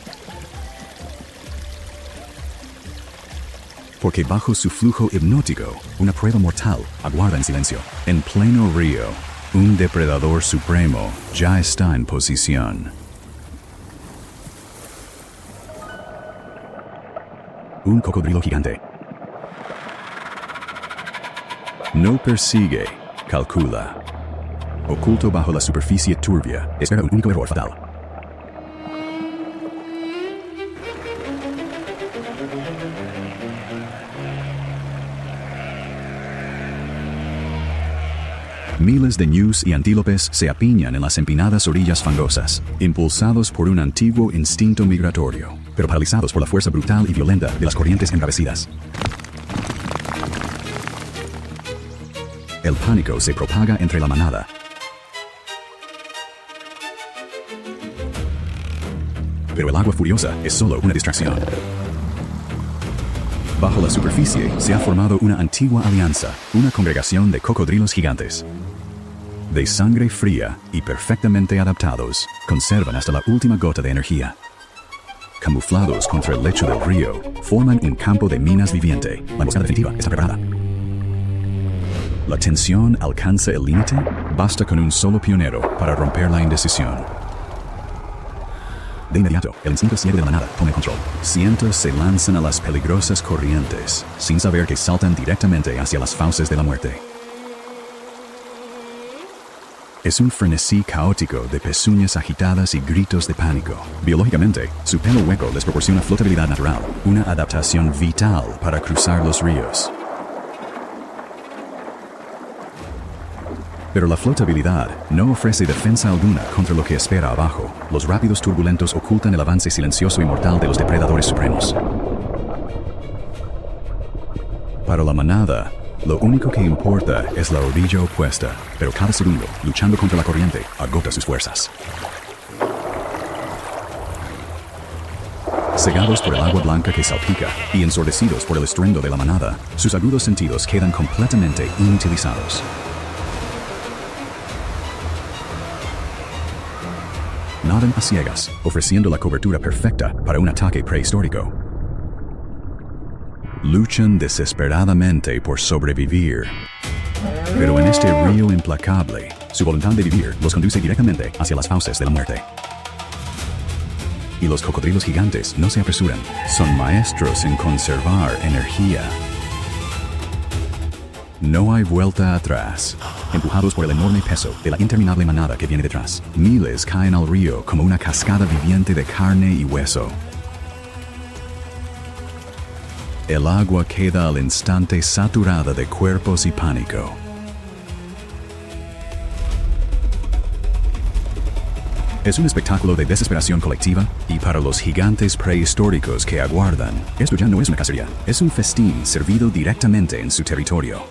Porque bajo su flujo hipnótico, una prueba mortal aguarda en silencio. En pleno río, un depredador supremo ya está en posición. Un cocodrilo gigante. No persigue, calcula. Oculto bajo la superficie turbia, espera un único error fatal. Miles de ñus y antílopes se apiñan en las empinadas orillas fangosas, impulsados por un antiguo instinto migratorio, pero paralizados por la fuerza brutal y violenta de las corrientes embravecidas. El pánico se propaga entre la manada. Pero el agua furiosa es solo una distracción. Bajo la superficie se ha formado una antigua alianza, una congregación de cocodrilos gigantes. De sangre fría y perfectamente adaptados, conservan hasta la última gota de energía. Camuflados contra el lecho del río, forman un campo de minas viviente. La emboscada definitiva está preparada. La tensión alcanza el límite, basta con un solo pionero para romper la indecisión. De inmediato, el instinto ciego de la manada toma el control. Cientos se lanzan a las peligrosas corrientes, sin saber que saltan directamente hacia las fauces de la muerte. Es un frenesí caótico de pezuñas agitadas y gritos de pánico. Biológicamente, su pelo hueco les proporciona flotabilidad natural, una adaptación vital para cruzar los ríos. Pero la flotabilidad no ofrece defensa alguna contra lo que espera abajo. Los rápidos turbulentos ocultan el avance silencioso y mortal de los depredadores supremos. Para la manada, lo único que importa es la orilla opuesta, pero cada segundo, luchando contra la corriente, agota sus fuerzas. Cegados por el agua blanca que salpica y ensordecidos por el estruendo de la manada, sus agudos sentidos quedan completamente inutilizados. Nadan a ciegas, ofreciendo la cobertura perfecta para un ataque prehistórico. Luchan desesperadamente por sobrevivir. Pero en este río implacable, su voluntad de vivir los conduce directamente hacia las fauces de la muerte. Y los cocodrilos gigantes no se apresuran, son maestros en conservar energía. No hay vuelta atrás. Empujados por el enorme peso de la interminable manada que viene detrás, miles caen al río como una cascada viviente de carne y hueso. El agua queda al instante saturada de cuerpos y pánico. Es un espectáculo de desesperación colectiva y para los gigantes prehistóricos que aguardan, esto ya no es una cacería, es un festín servido directamente en su territorio.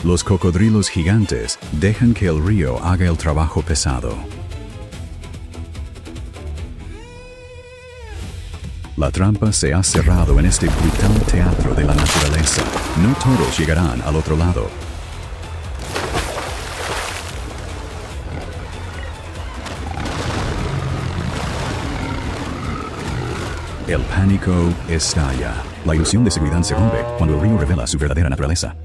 Los cocodrilos gigantes dejan que el río haga el trabajo pesado. La trampa se ha cerrado en este brutal teatro de la naturaleza. No todos llegarán al otro lado. El pánico estalla. La ilusión de seguridad se rompe cuando el río revela su verdadera naturaleza.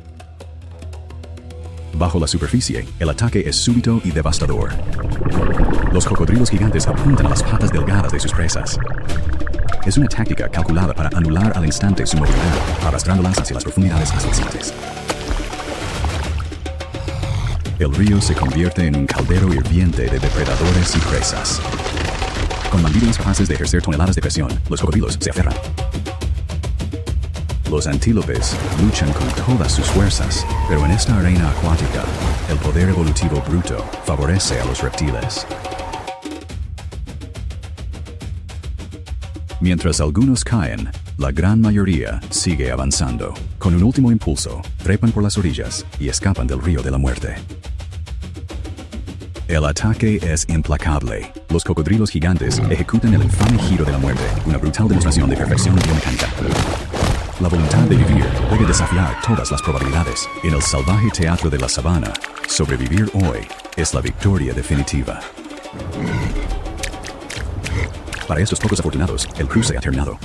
Bajo la superficie, el ataque es súbito y devastador. Los cocodrilos gigantes apuntan a las patas delgadas de sus presas. Es una táctica calculada para anular al instante su movilidad, arrastrándolas hacia las profundidades asfixiantes. El río se convierte en un caldero hirviente de depredadores y presas. Con mandíbulas capaces de ejercer toneladas de presión, los cocodrilos se aferran. Los antílopes luchan con todas sus fuerzas, pero en esta arena acuática, el poder evolutivo bruto favorece a los reptiles. Mientras algunos caen, la gran mayoría sigue avanzando. Con un último impulso, trepan por las orillas y escapan del río de la muerte. El ataque es implacable. Los cocodrilos gigantes ejecutan el infame giro de la muerte, una brutal demostración de perfección biomecánica. La voluntad de vivir puede desafiar todas las probabilidades. En el salvaje teatro de la sabana, sobrevivir hoy es la victoria definitiva. Para estos pocos afortunados, el cruce ha terminado.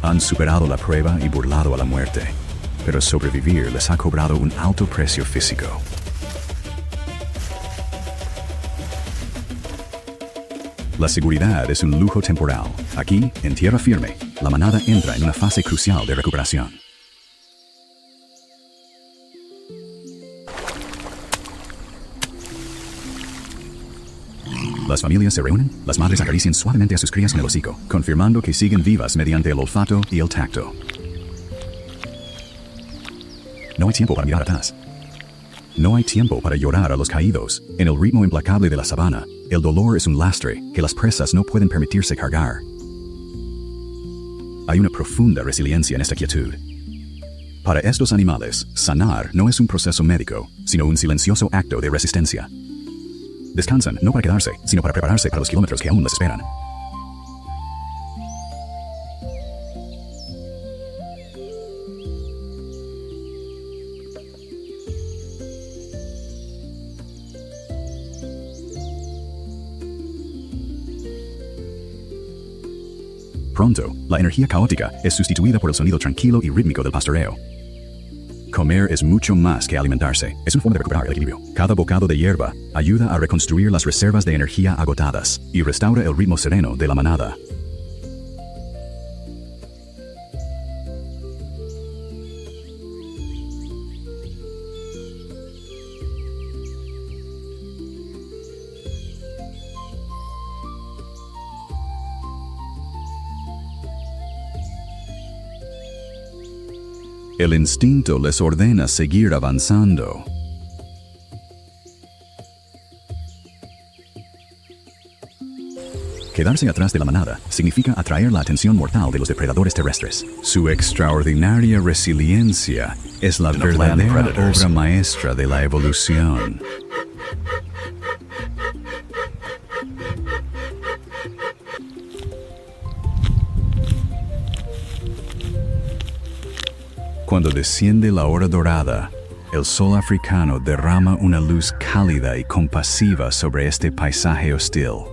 Han superado la prueba y burlado a la muerte, pero sobrevivir les ha cobrado un alto precio físico. La seguridad es un lujo temporal. Aquí, en tierra firme, la manada entra en una fase crucial de recuperación. Las familias se reúnen, las madres acarician suavemente a sus crías en el hocico, confirmando que siguen vivas mediante el olfato y el tacto. No hay tiempo para mirar atrás. No hay tiempo para llorar a los caídos. En el ritmo implacable de la sabana, el dolor es un lastre que las presas no pueden permitirse cargar. Hay una profunda resiliencia en esta quietud. Para estos animales, sanar no es un proceso médico, sino un silencioso acto de resistencia. Descansan no para quedarse, sino para prepararse para los kilómetros que aún les esperan. Pronto, la energía caótica es sustituida por el sonido tranquilo y rítmico del pastoreo. Comer es mucho más que alimentarse, es una forma de recuperar el equilibrio. Cada bocado de hierba ayuda a reconstruir las reservas de energía agotadas y restaura el ritmo sereno de la manada. El instinto les ordena seguir avanzando. Quedarse atrás de la manada significa atraer la atención mortal de los depredadores terrestres. Su extraordinaria resiliencia es la verdadera obra maestra de la evolución. Cuando desciende la hora dorada, el sol africano derrama una luz cálida y compasiva sobre este paisaje hostil.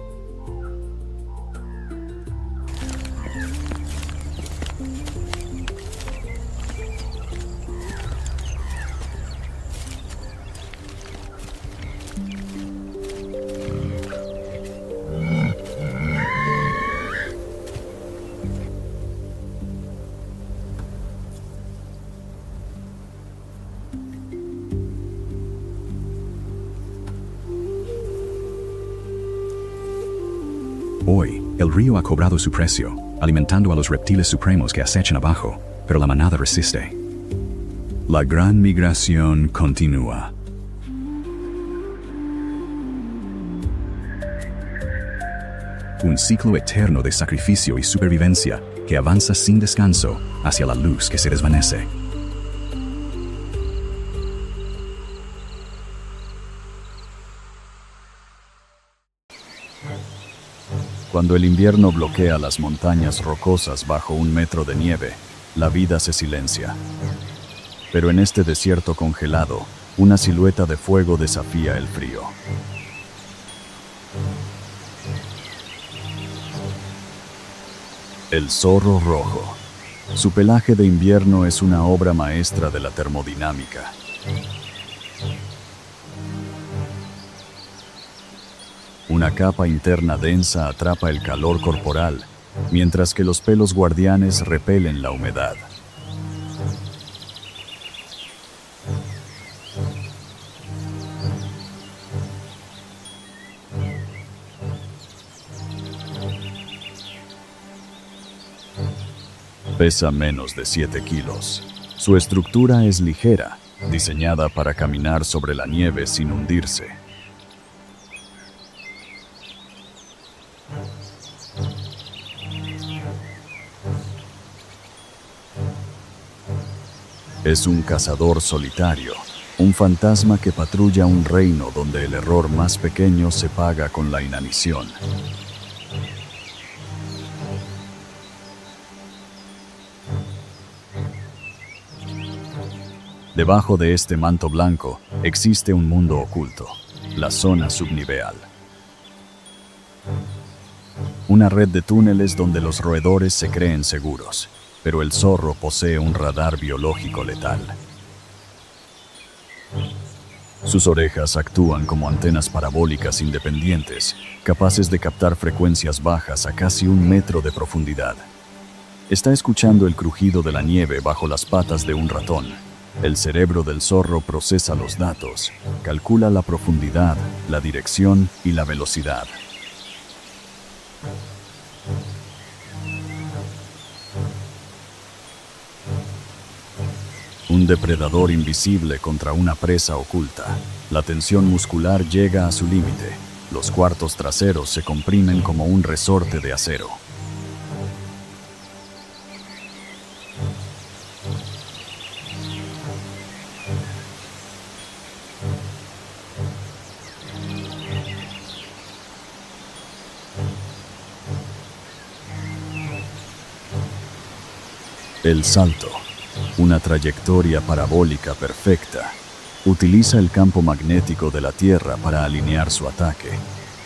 Hoy, el río ha cobrado su precio, alimentando a los reptiles supremos que acechan abajo, pero la manada resiste. La gran migración continúa. un ciclo eterno de sacrificio y supervivencia que avanza sin descanso hacia la luz que se desvanece. Cuando el invierno bloquea las montañas rocosas bajo 1 metro de nieve, la vida se silencia. Pero en este desierto congelado, una silueta de fuego desafía el frío. El zorro rojo. Su pelaje de invierno es una obra maestra de la termodinámica. Una capa interna densa atrapa el calor corporal, mientras que los pelos guardianes repelen la humedad. Pesa menos de 7 kilos. Su estructura es ligera, diseñada para caminar sobre la nieve sin hundirse. Es un cazador solitario, un fantasma que patrulla un reino donde el error más pequeño se paga con la inanición. Debajo de este manto blanco existe un mundo oculto, la zona subniveal. Una red de túneles donde los roedores se creen seguros, pero el zorro posee un radar biológico letal. Sus orejas actúan como antenas parabólicas independientes, capaces de captar frecuencias bajas a casi 1 metro de profundidad. Está escuchando el crujido de la nieve bajo las patas de un ratón. El cerebro del zorro procesa los datos, calcula la profundidad, la dirección y la velocidad. Un depredador invisible contra una presa oculta. La tensión muscular llega a su límite. Los cuartos traseros se comprimen como un resorte de acero. El salto, una trayectoria parabólica perfecta, utiliza el campo magnético de la Tierra para alinear su ataque.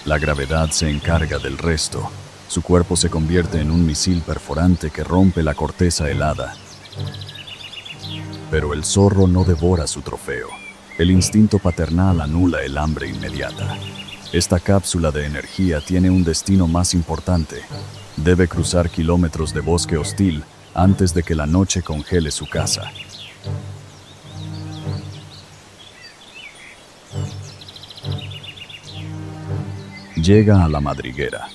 La gravedad se encarga del resto. Su cuerpo se convierte en un misil perforante que rompe la corteza helada. Pero el zorro no devora su trofeo. El instinto paternal anula el hambre inmediata. Esta cápsula de energía tiene un destino más importante. Debe cruzar kilómetros de bosque hostil antes de que la noche congele su casa. Llega a la madriguera,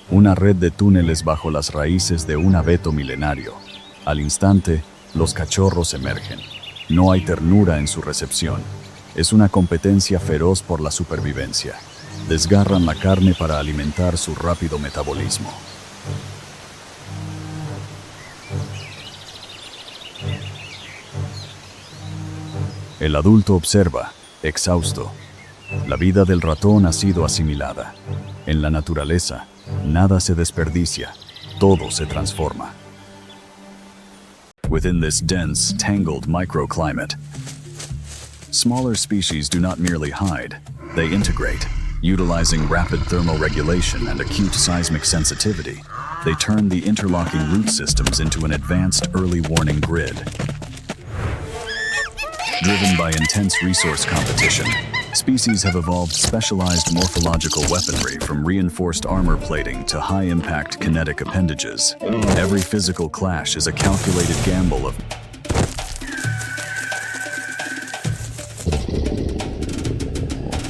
una red de túneles bajo las raíces de un abeto milenario. Al instante, los cachorros emergen. No hay ternura en su recepción. Es una competencia feroz por la supervivencia. Desgarran la carne para alimentar su rápido metabolismo. El adulto observa, exhausto. La vida del ratón ha sido asimilada. En la naturaleza, nada se desperdicia, todo se transforma. Within this dense, tangled microclimate, smaller species do not merely hide, they integrate. Utilizing rapid thermoregulation and acute seismic sensitivity, they turn the interlocking root systems into an advanced early warning grid. Driven by intense resource competition, species have evolved specialized morphological weaponry from reinforced armor plating to high-impact kinetic appendages. Every physical clash is a calculated gamble of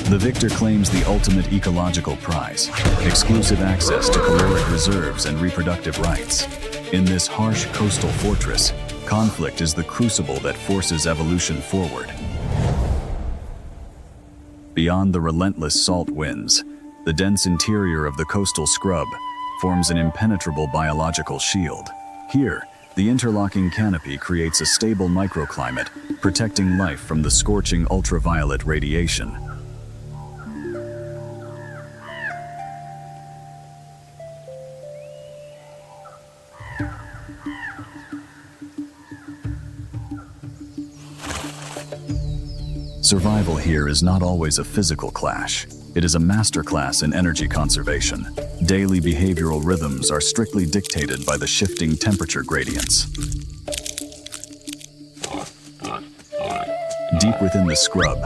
the victor claims the ultimate ecological prize, exclusive access to caloric reserves and reproductive rights. In this harsh coastal fortress, conflict is the crucible that forces evolution forward. Beyond the relentless salt winds, the dense interior of the coastal scrub, forms an impenetrable biological shield. Here, the interlocking canopy creates a stable microclimate, protecting life from the scorching ultraviolet radiation. Survival here is not always a physical clash. It is a masterclass in energy conservation. Daily behavioral rhythms are strictly dictated by the shifting temperature gradients. Deep within the scrub,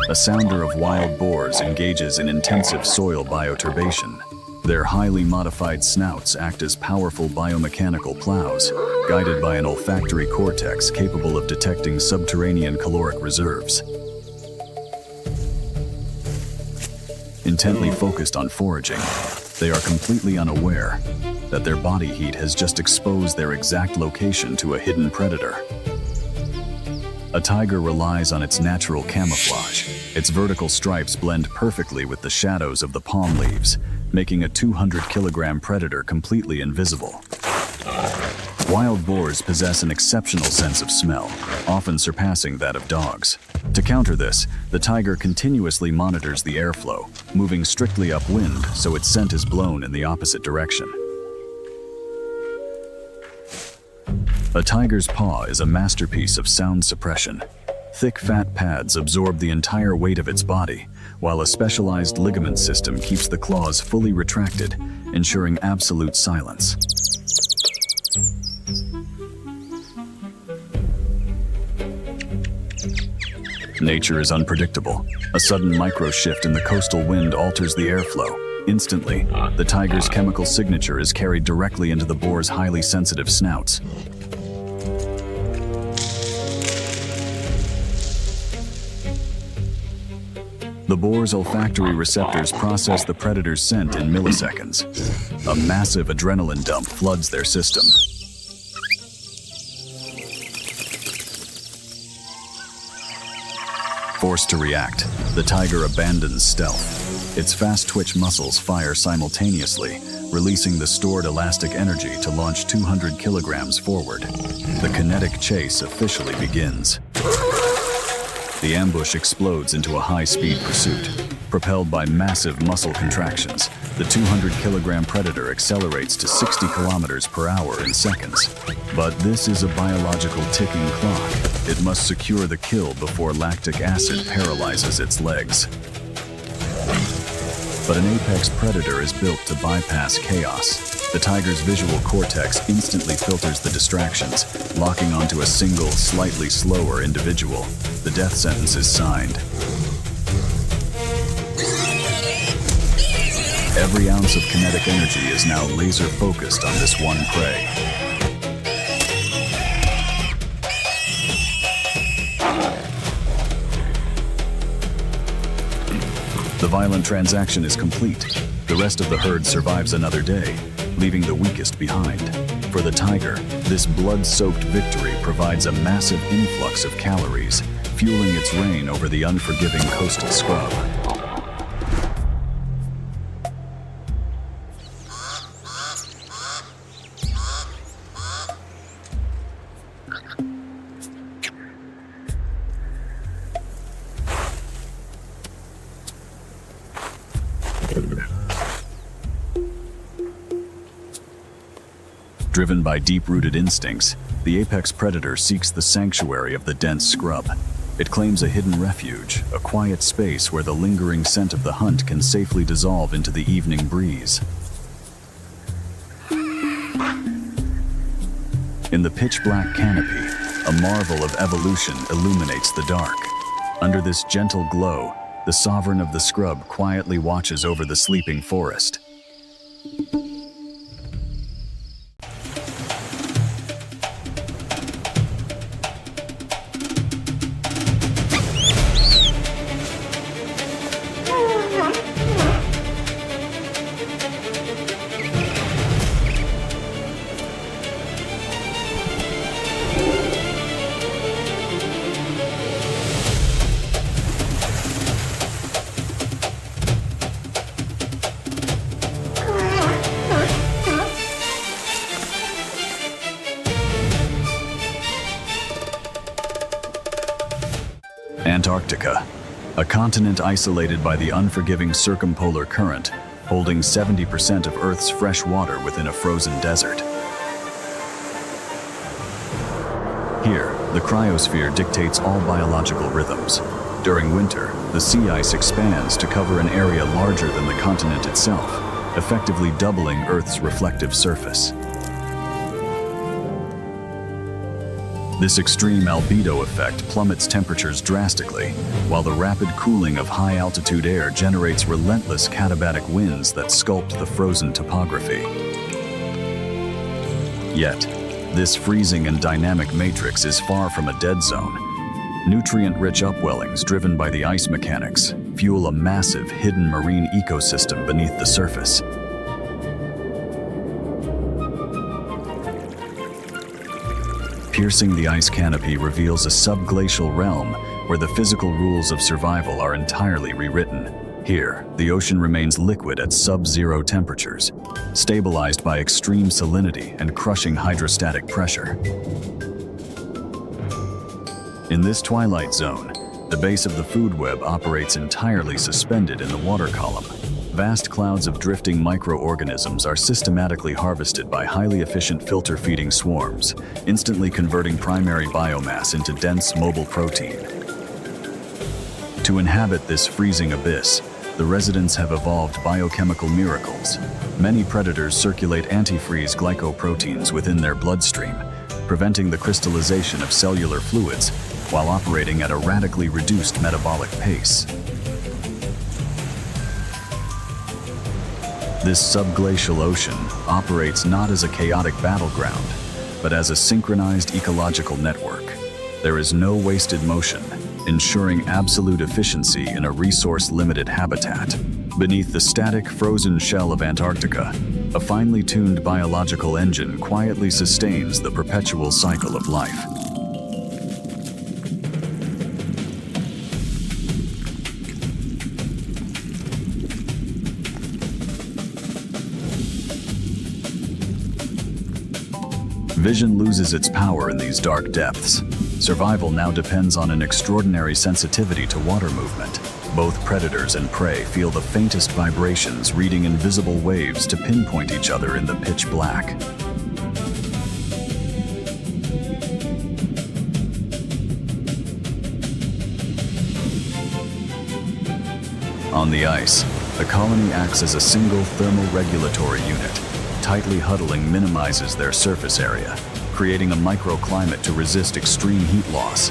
a sounder of wild boars engages in intensive soil bioturbation. Their highly modified snouts act as powerful biomechanical plows, guided by an olfactory cortex capable of detecting subterranean caloric reserves. Intently focused on foraging, they are completely unaware that their body heat has just exposed their exact location to a hidden predator. A tiger relies on its natural camouflage. Its vertical stripes blend perfectly with the shadows of the palm leaves, making a 200-kilogram predator completely invisible. Wild boars possess an exceptional sense of smell, often surpassing that of dogs. To counter this, the tiger continuously monitors the airflow, moving strictly upwind so its scent is blown in the opposite direction. A tiger's paw is a masterpiece of sound suppression. Thick fat pads absorb the entire weight of its body, while a specialized ligament system keeps the claws fully retracted, ensuring absolute silence. Nature is unpredictable. A sudden micro-shift in the coastal wind alters the airflow. Instantly, the tiger's chemical signature is carried directly into the boar's highly sensitive snouts. The boar's olfactory receptors process the predator's scent in milliseconds. A massive adrenaline dump floods their system. Forced to react, the tiger abandons stealth. Its fast-twitch muscles fire simultaneously, releasing the stored elastic energy to launch 200 kilograms forward. The kinetic chase officially begins. The ambush explodes into a high-speed pursuit. Propelled by massive muscle contractions, the 200-kilogram predator accelerates to 60 kilometers per hour in seconds. But this is a biological ticking clock. It must secure the kill before lactic acid paralyzes its legs. But an apex predator is built to bypass chaos. The tiger's visual cortex instantly filters the distractions, locking onto a single, slightly slower individual. The death sentence is signed. Every ounce of kinetic energy is now laser-focused on this one prey. The violent transaction is complete. The rest of the herd survives another day, leaving the weakest behind. For the tiger, this blood-soaked victory provides a massive influx of calories, fueling its reign over the unforgiving coastal scrub. Driven by deep-rooted instincts, the apex predator seeks the sanctuary of the dense scrub. It claims a hidden refuge, a quiet space where the lingering scent of the hunt can safely dissolve into the evening breeze. In the pitch-black canopy, a marvel of evolution illuminates the dark. Under this gentle glow, the sovereign of the scrub quietly watches over the sleeping forest. Antarctica, a continent isolated by the unforgiving circumpolar current, holding 70% of Earth's fresh water within a frozen desert. Here, the cryosphere dictates all biological rhythms. During winter, the sea ice expands to cover an area larger than the continent itself, effectively doubling Earth's reflective surface. This extreme albedo effect plummets temperatures drastically, while the rapid cooling of high-altitude air generates relentless katabatic winds that sculpt the frozen topography. Yet, this freezing and dynamic matrix is far from a dead zone. Nutrient-rich upwellings driven by the ice mechanics fuel a massive hidden marine ecosystem beneath the surface. Piercing the ice canopy reveals a subglacial realm where the physical rules of survival are entirely rewritten. Here, the ocean remains liquid at sub-zero temperatures, stabilized by extreme salinity and crushing hydrostatic pressure. In this twilight zone, the base of the food web operates entirely suspended in the water column. Vast clouds of drifting microorganisms are systematically harvested by highly efficient filter-feeding swarms, instantly converting primary biomass into dense mobile protein. To inhabit this freezing abyss, the residents have evolved biochemical miracles. Many predators circulate antifreeze glycoproteins within their bloodstream, preventing the crystallization of cellular fluids while operating at a radically reduced metabolic pace. This subglacial ocean operates not as a chaotic battleground, but as a synchronized ecological network. There is no wasted motion, ensuring absolute efficiency in a resource-limited habitat. Beneath the static, frozen shell of Antarctica, a finely tuned biological engine quietly sustains the perpetual cycle of life. Vision loses its power in these dark depths. Survival now depends on an extraordinary sensitivity to water movement. Both predators and prey feel the faintest vibrations, reading invisible waves to pinpoint each other in the pitch black. On the ice, the colony acts as a single thermoregulatory unit. Tightly huddling minimizes their surface area, creating a microclimate to resist extreme heat loss.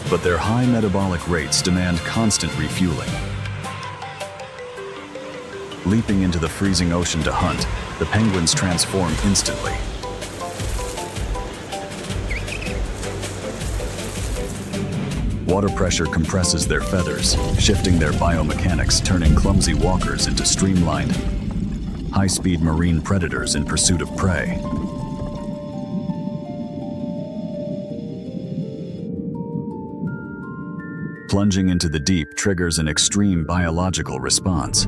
But their high metabolic rates demand constant refueling. Leaping into the freezing ocean to hunt, the penguins transform instantly. Water pressure compresses their feathers, shifting their biomechanics, turning clumsy walkers into streamlined, high-speed marine predators in pursuit of prey. Plunging into the deep triggers an extreme biological response.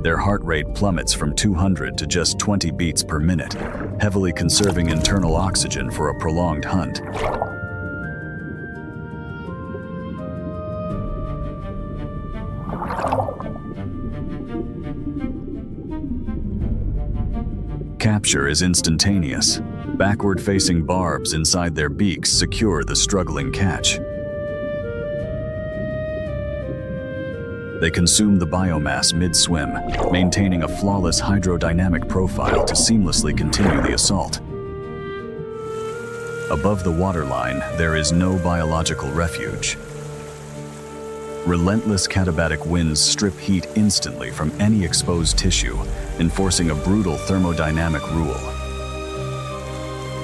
Their heart rate plummets from 200 to just 20 beats per minute, heavily conserving internal oxygen for a prolonged hunt. Capture is instantaneous. Backward-facing barbs inside their beaks secure the struggling catch. They consume the biomass mid-swim, maintaining a flawless hydrodynamic profile to seamlessly continue the assault. Above the waterline, there is no biological refuge. Relentless katabatic winds strip heat instantly from any exposed tissue, enforcing a brutal thermodynamic rule.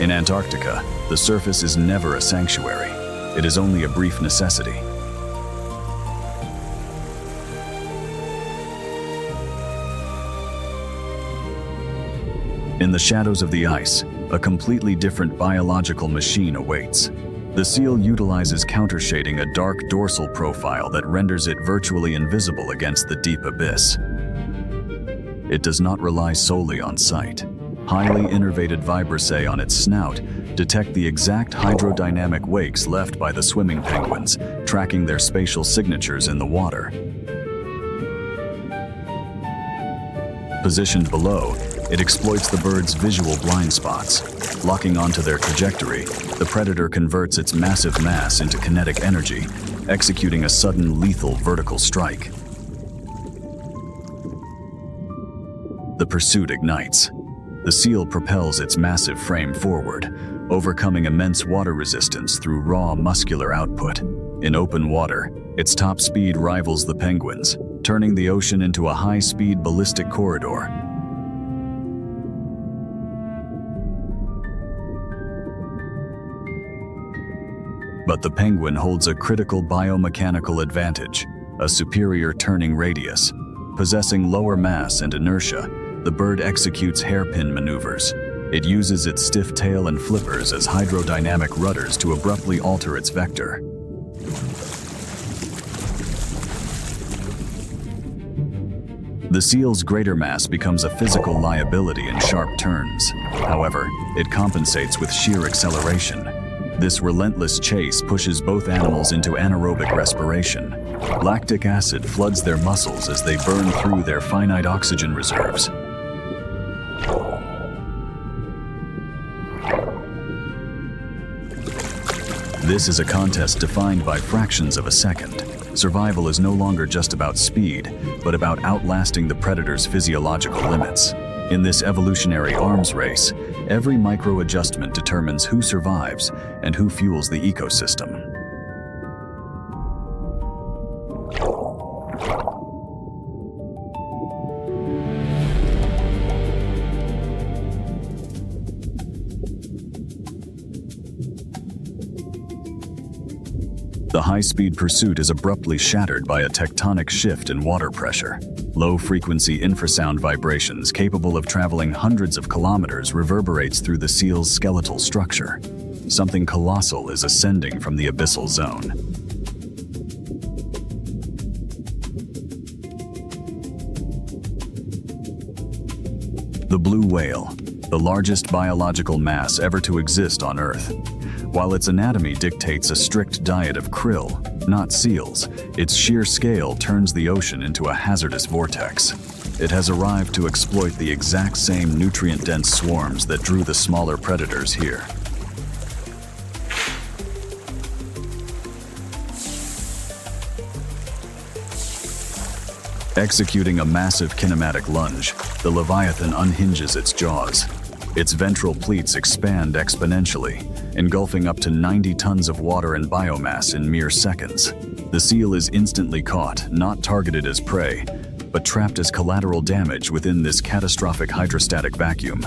In Antarctica, the surface is never a sanctuary. It is only a brief necessity. In the shadows of the ice, a completely different biological machine awaits. The seal utilizes countershading, a dark dorsal profile that renders it virtually invisible against the deep abyss. It does not rely solely on sight. Highly innervated vibrissae on its snout detect the exact hydrodynamic wakes left by the swimming penguins, tracking their spatial signatures in the water. Positioned below, it exploits the bird's visual blind spots. Locking onto their trajectory, the predator converts its massive mass into kinetic energy, executing a sudden lethal vertical strike. The pursuit ignites. The seal propels its massive frame forward, overcoming immense water resistance through raw muscular output. In open water, its top speed rivals the penguins, turning the ocean into a high-speed ballistic corridor. But the penguin holds a critical biomechanical advantage, a superior turning radius. Possessing lower mass and inertia, the bird executes hairpin maneuvers. It uses its stiff tail and flippers as hydrodynamic rudders to abruptly alter its vector. The seal's greater mass becomes a physical liability in sharp turns. However, it compensates with sheer acceleration. This relentless chase pushes both animals into anaerobic respiration. Lactic acid floods their muscles as they burn through their finite oxygen reserves. This is a contest defined by fractions of a second. Survival is no longer just about speed, but about outlasting the predator's physiological limits. In this evolutionary arms race, every micro-adjustment determines who survives and who fuels the ecosystem. The high-speed pursuit is abruptly shattered by a tectonic shift in water pressure. Low-frequency infrasound vibrations capable of traveling hundreds of kilometers reverberates through the seal's skeletal structure. Something colossal is ascending from the abyssal zone. The blue whale, the largest biological mass ever to exist on Earth. While its anatomy dictates a strict diet of krill, not seals, its sheer scale turns the ocean into a hazardous vortex. It has arrived to exploit the exact same nutrient-dense swarms that drew the smaller predators here. Executing a massive kinematic lunge, the Leviathan unhinges its jaws. Its ventral pleats expand exponentially, engulfing up to 90 tons of water and biomass in mere seconds. The seal is instantly caught, not targeted as prey, but trapped as collateral damage within this catastrophic hydrostatic vacuum.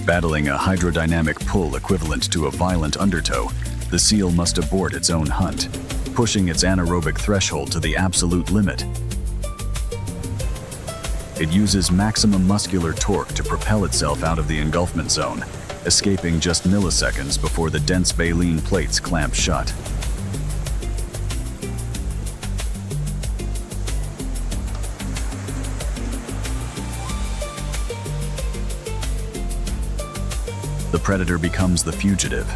Battling a hydrodynamic pull equivalent to a violent undertow, the seal must abort its own hunt, pushing its anaerobic threshold to the absolute limit. It uses maximum muscular torque to propel itself out of the engulfment zone, escaping just milliseconds before the dense baleen plates clamp shut. The predator becomes the fugitive.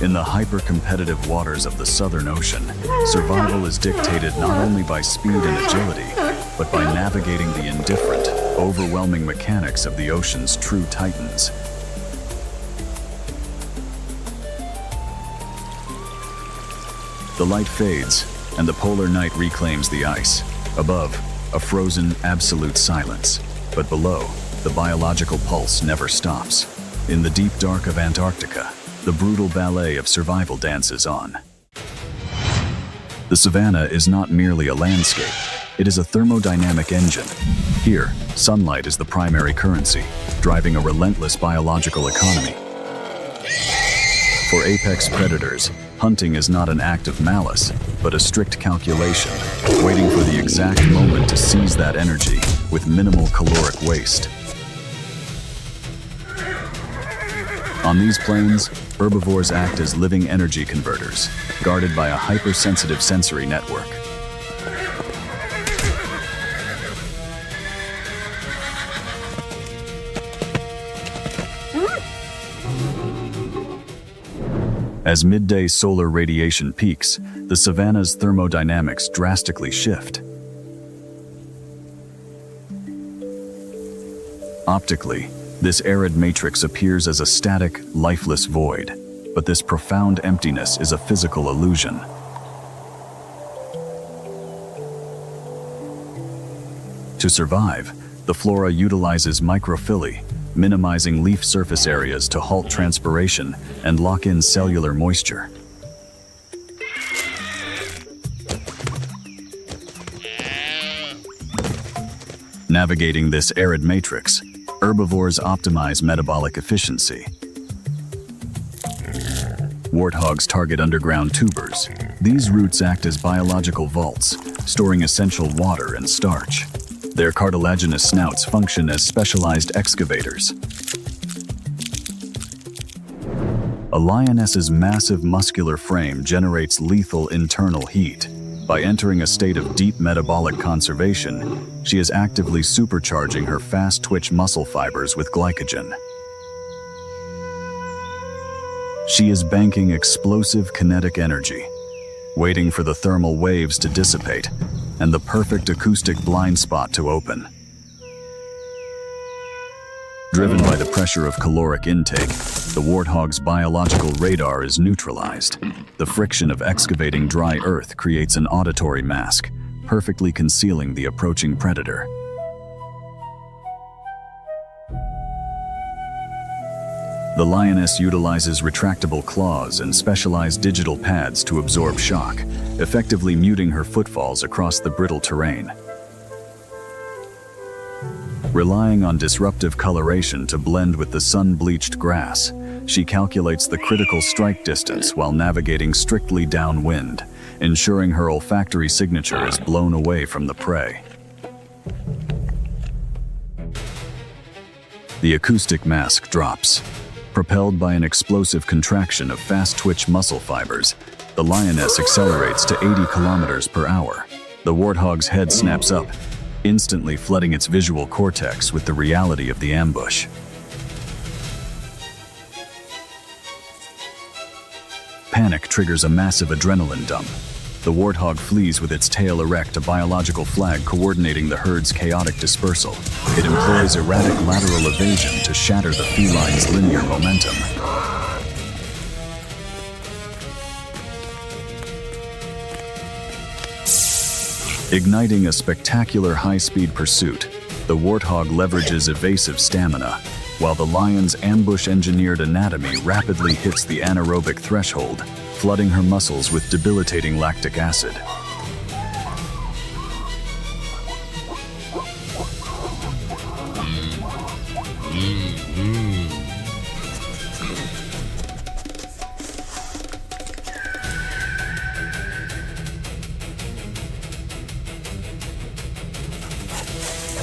In the hyper-competitive waters of the Southern Ocean, survival is dictated not only by speed and agility, but by navigating the indifferent, overwhelming mechanics of the ocean's true titans. The light fades, and the polar night reclaims the ice. Above, a frozen, absolute silence. But below, the biological pulse never stops. In the deep dark of Antarctica, the brutal ballet of survival dances on. The savanna is not merely a landscape, it is a thermodynamic engine. Here, sunlight is the primary currency, driving a relentless biological economy. For apex predators, hunting is not an act of malice, but a strict calculation, waiting for the exact moment to seize that energy with minimal caloric waste. On these plains, herbivores act as living energy converters, guarded by a hypersensitive sensory network. As midday solar radiation peaks, the savanna's thermodynamics drastically shift. Optically, this arid matrix appears as a static, lifeless void, but this profound emptiness is a physical illusion. To survive, the flora utilizes microphyllae, minimizing leaf surface areas to halt transpiration and lock in cellular moisture. Navigating this arid matrix, herbivores optimize metabolic efficiency. Warthogs target underground tubers. These roots act as biological vaults, storing essential water and starch. Their cartilaginous snouts function as specialized excavators. A lioness's massive muscular frame generates lethal internal heat. By entering a state of deep metabolic conservation, she is actively supercharging her fast-twitch muscle fibers with glycogen. She is banking explosive kinetic energy, waiting for the thermal waves to dissipate and the perfect acoustic blind spot to open. Driven by the pressure of caloric intake, the warthog's biological radar is neutralized. The friction of excavating dry earth creates an auditory mask, perfectly concealing the approaching predator. The lioness utilizes retractable claws and specialized digital pads to absorb shock, effectively muting her footfalls across the brittle terrain. Relying on disruptive coloration to blend with the sun-bleached grass, she calculates the critical strike distance while navigating strictly downwind, ensuring her olfactory signature is blown away from the prey. The acoustic mask drops. Propelled by an explosive contraction of fast-twitch muscle fibers, the lioness accelerates to 80 kilometers per hour. The warthog's head snaps up, instantly flooding its visual cortex with the reality of the ambush. Panic triggers a massive adrenaline dump. The warthog flees with its tail erect, a biological flag coordinating the herd's chaotic dispersal. It employs erratic lateral evasion to shatter the feline's linear momentum. Igniting a spectacular high-speed pursuit, the warthog leverages evasive stamina, while the lion's ambush-engineered anatomy rapidly hits the anaerobic threshold, flooding her muscles with debilitating lactic acid.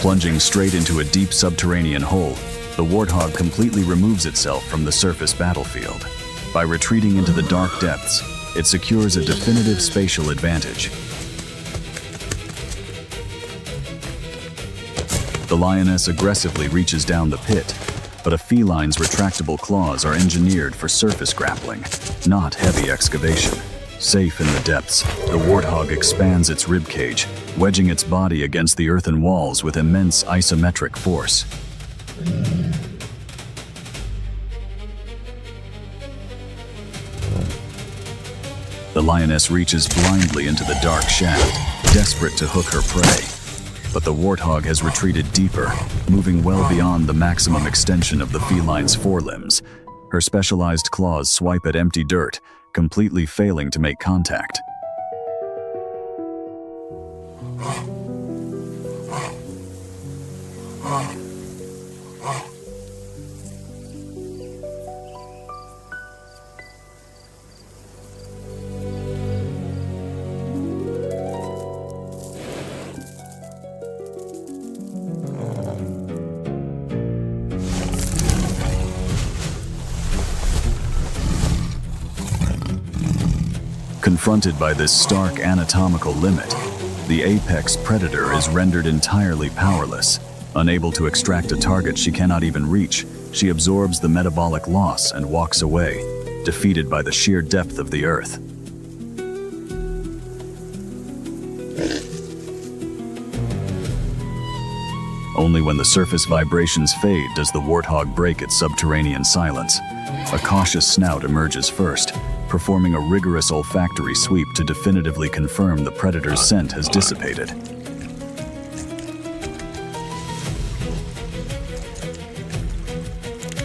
Plunging straight into a deep subterranean hole, the warthog completely removes itself from the surface battlefield. By retreating into the dark depths, it secures a definitive spatial advantage. The lioness aggressively reaches down the pit, but a feline's retractable claws are engineered for surface grappling, not heavy excavation. Safe in the depths, the warthog expands its ribcage, wedging its body against the earthen walls with immense isometric force. The lioness reaches blindly into the dark shaft, desperate to hook her prey. But the warthog has retreated deeper, moving well beyond the maximum extension of the feline's forelimbs. Her specialized claws swipe at empty dirt, completely failing to make contact. Confronted by this stark anatomical limit, the apex predator is rendered entirely powerless. Unable to extract a target she cannot even reach, she absorbs the metabolic loss and walks away, defeated by the sheer depth of the earth. Only when the surface vibrations fade does the warthog break its subterranean silence. A cautious snout emerges first, performing a rigorous olfactory sweep to definitively confirm the predator's scent has dissipated.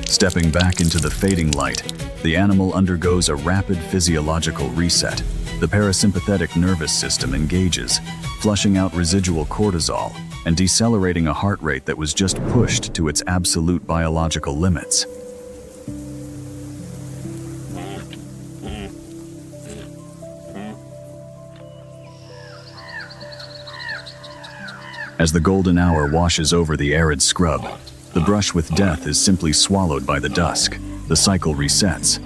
Stepping back into the fading light, the animal undergoes a rapid physiological reset. The parasympathetic nervous system engages, flushing out residual cortisol and decelerating a heart rate that was just pushed to its absolute biological limits. As the golden hour washes over the arid scrub, the brush with death is simply swallowed by the dusk. The cycle resets,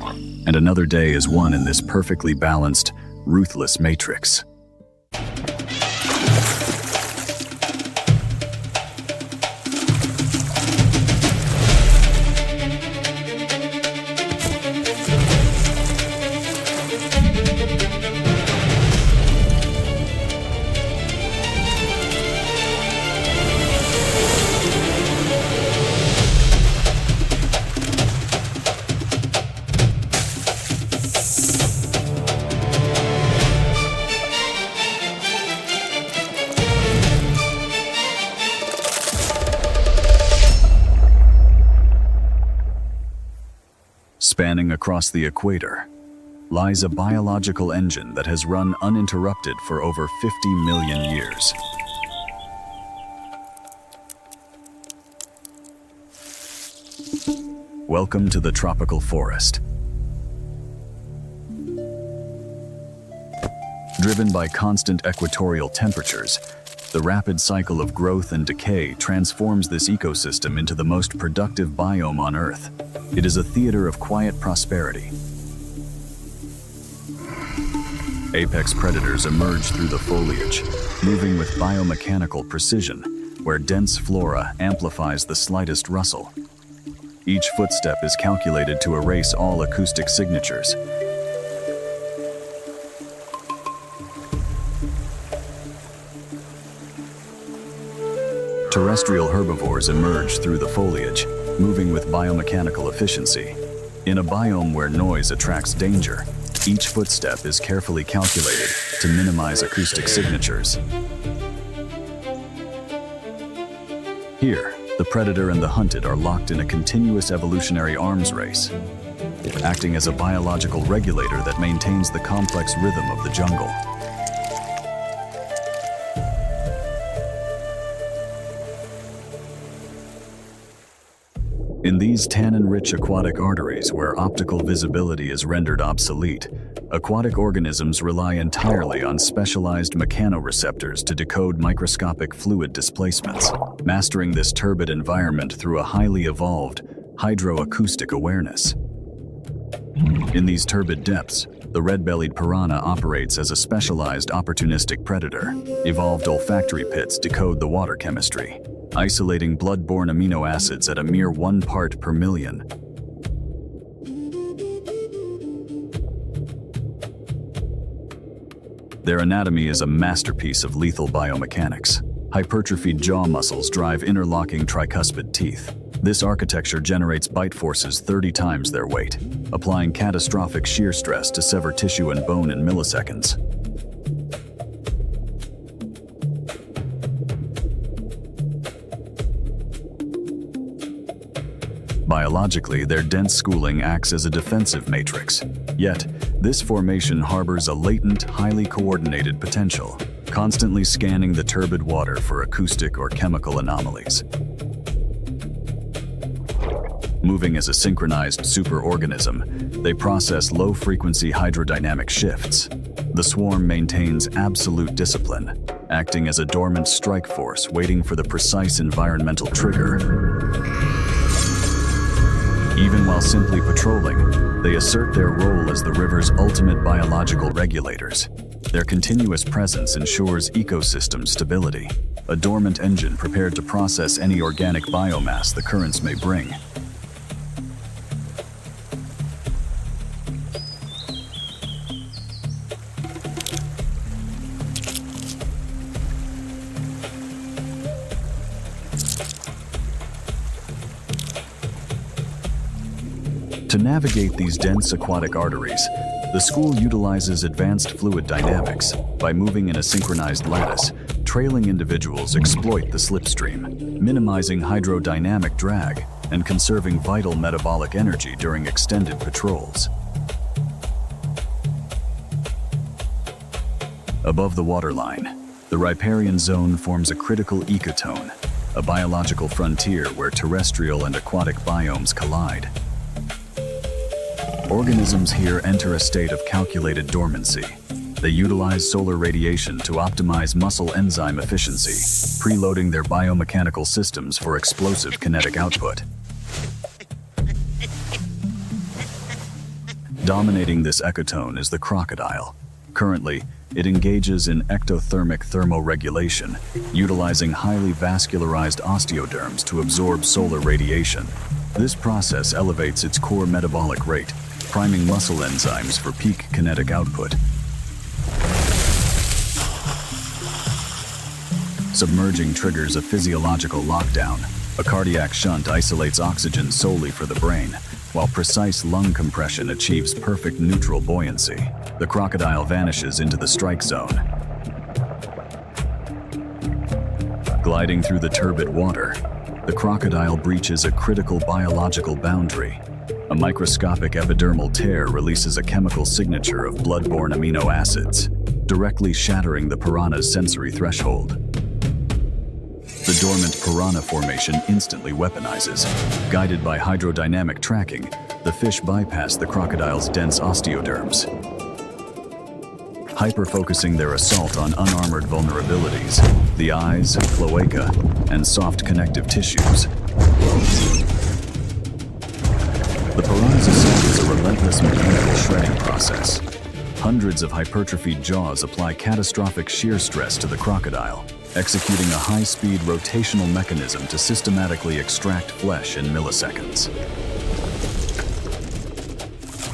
and another day is won in this perfectly balanced, ruthless matrix. Spanning across the equator lies a biological engine that has run uninterrupted for over 50 million years. Welcome to the tropical forest. Driven by constant equatorial temperatures, the rapid cycle of growth and decay transforms this ecosystem into the most productive biome on Earth. It is a theater of quiet prosperity. Apex predators emerge through the foliage, moving with biomechanical precision, where dense flora amplifies the slightest rustle. Each footstep is calculated to erase all acoustic signatures. Terrestrial herbivores emerge through the foliage, moving with biomechanical efficiency. In a biome where noise attracts danger, each footstep is carefully calculated to minimize acoustic signatures. Here, the predator and the hunted are locked in a continuous evolutionary arms race, acting as a biological regulator that maintains the complex rhythm of the jungle. In these tannin-rich aquatic arteries where optical visibility is rendered obsolete, aquatic organisms rely entirely on specialized mechanoreceptors to decode microscopic fluid displacements, mastering this turbid environment through a highly evolved hydroacoustic awareness. In these turbid depths, the red-bellied piranha operates as a specialized opportunistic predator. Evolved olfactory pits decode the water chemistry, isolating blood-borne amino acids at a mere 1 part per million. Their anatomy is a masterpiece of lethal biomechanics. Hypertrophied jaw muscles drive interlocking tricuspid teeth. This architecture generates bite forces 30 times their weight, applying catastrophic shear stress to sever tissue and bone in milliseconds. Biologically, their dense schooling acts as a defensive matrix. Yet, this formation harbors a latent, highly coordinated potential, constantly scanning the turbid water for acoustic or chemical anomalies. Moving as a synchronized superorganism, they process low-frequency hydrodynamic shifts. The swarm maintains absolute discipline, acting as a dormant strike force waiting for the precise environmental trigger. Even while simply patrolling, they assert their role as the river's ultimate biological regulators. Their continuous presence ensures ecosystem stability, a dormant engine prepared to process any organic biomass the currents may bring. To navigate these dense aquatic arteries, the school utilizes advanced fluid dynamics. By moving in a synchronized lattice, trailing individuals exploit the slipstream, minimizing hydrodynamic drag and conserving vital metabolic energy during extended patrols. Above the waterline, the riparian zone forms a critical ecotone, a biological frontier where terrestrial and aquatic biomes collide. Organisms here enter a state of calculated dormancy. They utilize solar radiation to optimize muscle enzyme efficiency, preloading their biomechanical systems for explosive kinetic output. Dominating this ecotone is the crocodile. Currently, it engages in ectothermic thermoregulation, utilizing highly vascularized osteoderms to absorb solar radiation. This process elevates its core metabolic rate, priming muscle enzymes for peak kinetic output. Submerging triggers a physiological lockdown. A cardiac shunt isolates oxygen solely for the brain, while precise lung compression achieves perfect neutral buoyancy. The crocodile vanishes into the strike zone. Gliding through the turbid water, the crocodile breaches a critical biological boundary. A microscopic epidermal tear releases a chemical signature of blood-borne amino acids, directly shattering the piranha's sensory threshold. The dormant piranha formation instantly weaponizes. Guided by hydrodynamic tracking, the fish bypass the crocodile's dense osteoderms, hyper-focusing their assault on unarmored vulnerabilities, the eyes, cloaca, and soft connective tissues. The piranha's assault is a relentless mechanical shredding process. Hundreds of hypertrophied jaws apply catastrophic shear stress to the crocodile, executing a high-speed rotational mechanism to systematically extract flesh in milliseconds.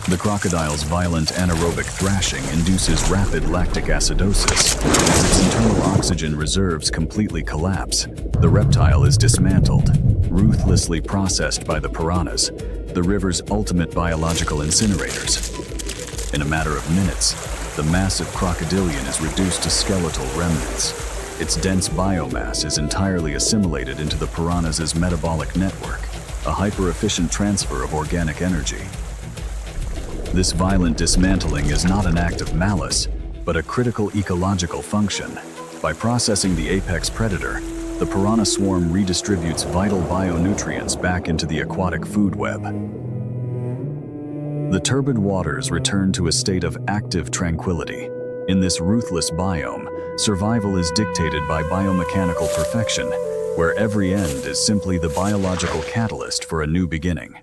The crocodile's violent anaerobic thrashing induces rapid lactic acidosis. As its internal oxygen reserves completely collapse, the reptile is dismantled, ruthlessly processed by the piranhas, the river's ultimate biological incinerators. In a matter of minutes, the massive crocodilian is reduced to skeletal remnants. Its dense biomass is entirely assimilated into the piranha's metabolic network, a hyper-efficient transfer of organic energy. This violent dismantling is not an act of malice, but a critical ecological function. By processing the apex predator, the piranha swarm redistributes vital bionutrients back into the aquatic food web. The turbid waters return to a state of active tranquility. In this ruthless biome, survival is dictated by biomechanical perfection, where every end is simply the biological catalyst for a new beginning.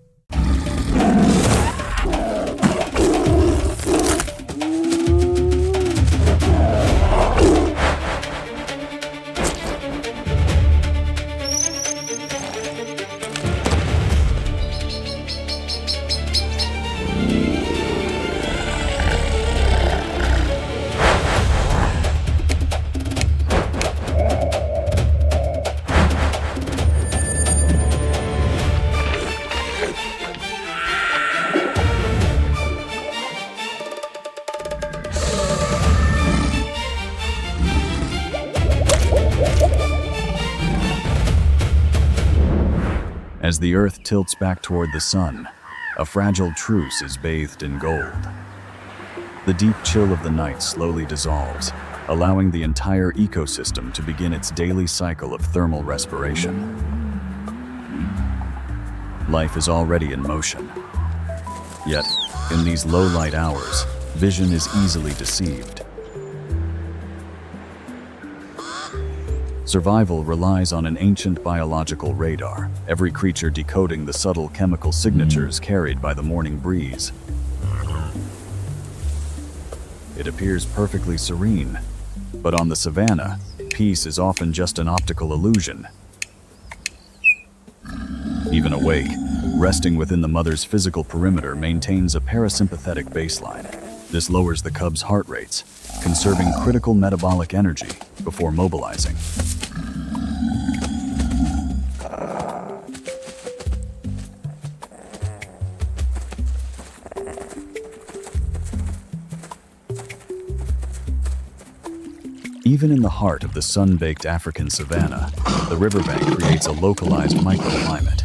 As the earth tilts back toward the sun, a fragile truce is bathed in gold. The deep chill of the night slowly dissolves, allowing the entire ecosystem to begin its daily cycle of thermal respiration. Life is already in motion. Yet, in these low-light hours, vision is easily deceived. Survival relies on an ancient biological radar, every creature decoding the subtle chemical signatures carried by the morning breeze. It appears perfectly serene, but on the savannah, peace is often just an optical illusion. Even awake, resting within the mother's physical perimeter maintains a parasympathetic baseline. This lowers the cub's heart rates, conserving critical metabolic energy before mobilizing. Even in the heart of the sun-baked African savanna, the riverbank creates a localized microclimate.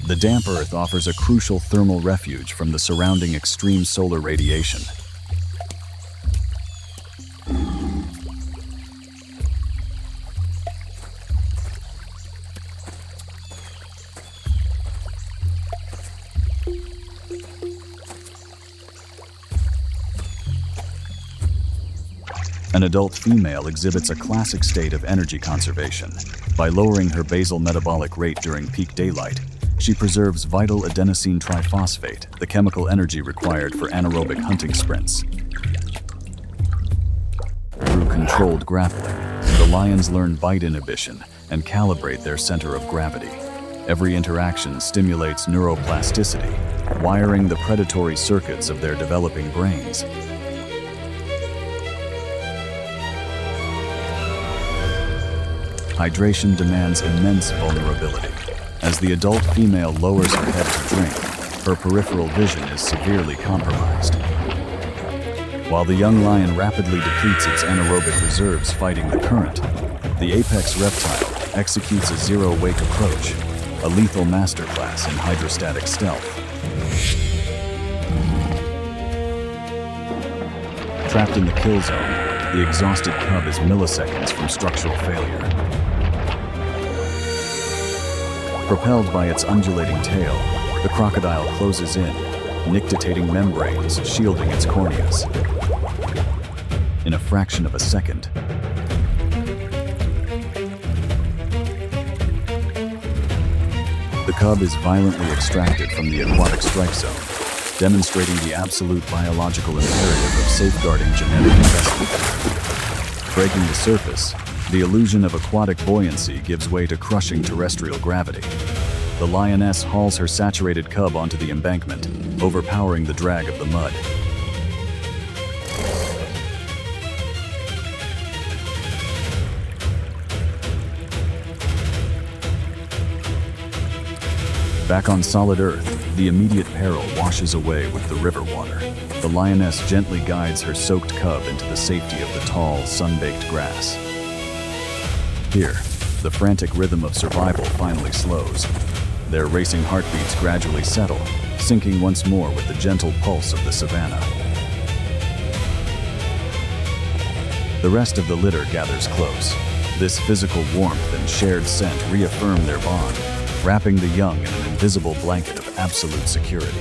The damp earth offers a crucial thermal refuge from the surrounding extreme solar radiation. An adult female exhibits a classic state of energy conservation. By lowering her basal metabolic rate during peak daylight, she preserves vital adenosine triphosphate, the chemical energy required for anaerobic hunting sprints. Through controlled grappling, the lions learn bite inhibition and calibrate their center of gravity. Every interaction stimulates neuroplasticity, wiring the predatory circuits of their developing brains. Hydration demands immense vulnerability. As the adult female lowers her head to drink, her peripheral vision is severely compromised. While the young lion rapidly depletes its anaerobic reserves fighting the current, the apex reptile executes a zero-wake approach, a lethal masterclass in hydrostatic stealth. Trapped in the kill zone, the exhausted cub is milliseconds from structural failure. Propelled by its undulating tail, the crocodile closes in, nictitating membranes shielding its corneas. In a fraction of a second, the cub is violently extracted from the aquatic strike zone, demonstrating the absolute biological imperative of safeguarding genetic investment. Breaking the surface, the illusion of aquatic buoyancy gives way to crushing terrestrial gravity. The lioness hauls her saturated cub onto the embankment, overpowering the drag of the mud. Back on solid earth, the immediate peril washes away with the river water. The lioness gently guides her soaked cub into the safety of the tall, sun-baked grass. Here, the frantic rhythm of survival finally slows. Their racing heartbeats gradually settle, syncing once more with the gentle pulse of the savannah. The rest of the litter gathers close. This physical warmth and shared scent reaffirm their bond, wrapping the young in an invisible blanket of absolute security.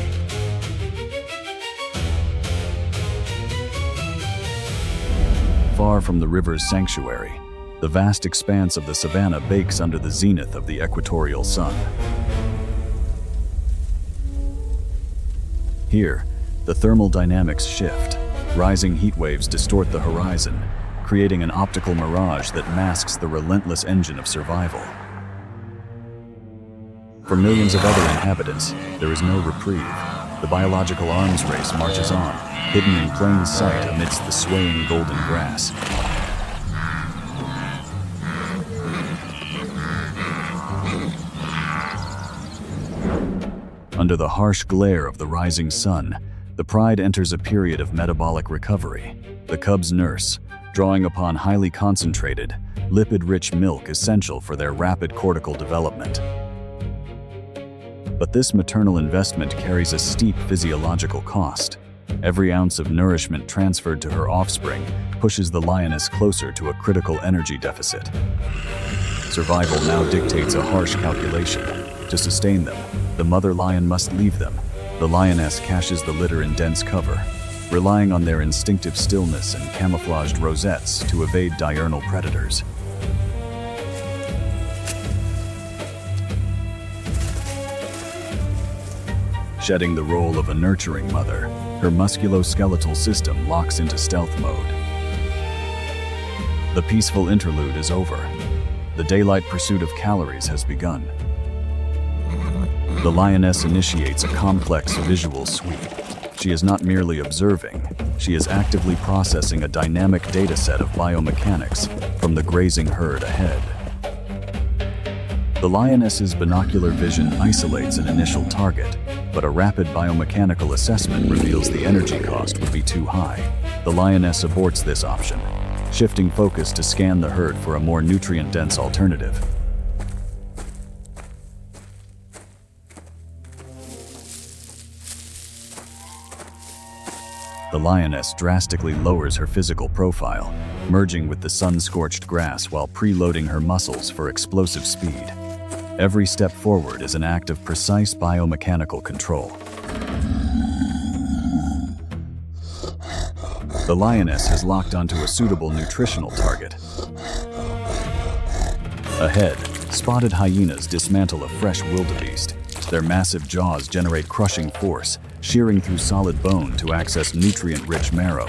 Far from the river's sanctuary, the vast expanse of the savannah bakes under the zenith of the equatorial sun. Here, the thermal dynamics shift. Rising heat waves distort the horizon, creating an optical mirage that masks the relentless engine of survival. For millions of other inhabitants, there is no reprieve. The biological arms race marches on, hidden in plain sight amidst the swaying golden grass. Under the harsh glare of the rising sun, the pride enters a period of metabolic recovery. The cub's nurse, drawing upon highly concentrated, lipid-rich milk essential for their rapid cortical development. But this maternal investment carries a steep physiological cost. Every ounce of nourishment transferred to her offspring pushes the lioness closer to a critical energy deficit. Survival now dictates a harsh calculation. To sustain them, the mother lion must leave them. The lioness caches the litter in dense cover, relying on their instinctive stillness and camouflaged rosettes to evade diurnal predators. Shedding the role of a nurturing mother, her musculoskeletal system locks into stealth mode. The peaceful interlude is over. The daylight pursuit of calories has begun. The lioness initiates a complex visual sweep. She is not merely observing, she is actively processing a dynamic data set of biomechanics from the grazing herd ahead. The lioness's binocular vision isolates an initial target, but a rapid biomechanical assessment reveals the energy cost would be too high. The lioness aborts this option, shifting focus to scan the herd for a more nutrient-dense alternative. The lioness drastically lowers her physical profile, merging with the sun-scorched grass while preloading her muscles for explosive speed. Every step forward is an act of precise biomechanical control. The lioness has locked onto a suitable nutritional target. Ahead, spotted hyenas dismantle a fresh wildebeest. Their massive jaws generate crushing force, shearing through solid bone to access nutrient-rich marrow.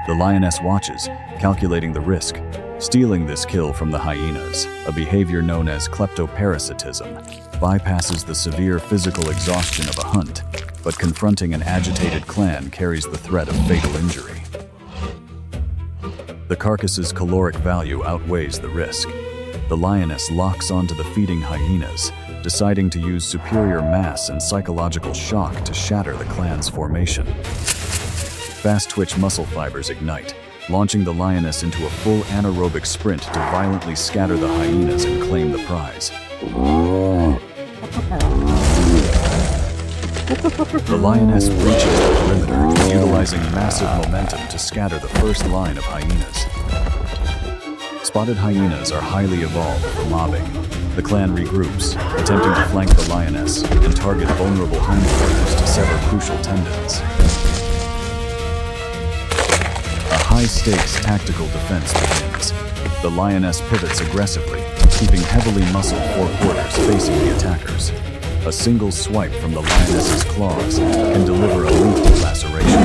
The lioness watches, calculating the risk. Stealing this kill from the hyenas, a behavior known as kleptoparasitism, bypasses the severe physical exhaustion of a hunt, but confronting an agitated clan carries the threat of fatal injury. The carcass's caloric value outweighs the risk. The lioness locks onto the feeding hyenas, deciding to use superior mass and psychological shock to shatter the clan's formation. Fast-twitch muscle fibers ignite, launching the lioness into a full anaerobic sprint to violently scatter the hyenas and claim the prize. The lioness breaches the perimeter, utilizing massive momentum to scatter the first line of hyenas. Spotted hyenas are highly evolved for mobbing. The clan regroups, attempting to flank the lioness and target vulnerable hindquarters to sever crucial tendons. High-stakes tactical defense begins. The lioness pivots aggressively, keeping heavily muscled forequarters facing the attackers. A single swipe from the lioness's claws can deliver a lethal laceration.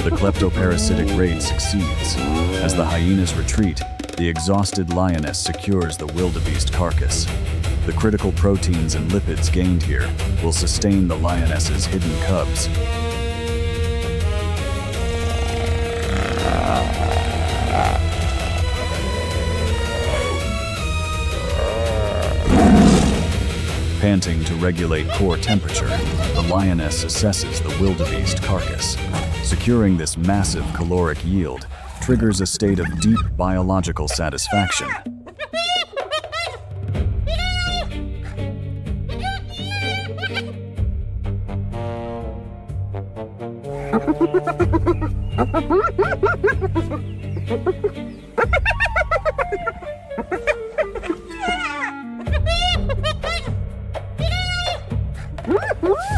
The kleptoparasitic raid succeeds. As the hyenas retreat, the exhausted lioness secures the wildebeest carcass. The critical proteins and lipids gained here will sustain the lioness's hidden cubs. Panting to regulate core temperature, the lioness assesses the wildebeest carcass. Securing this massive caloric yield triggers a state of deep biological satisfaction.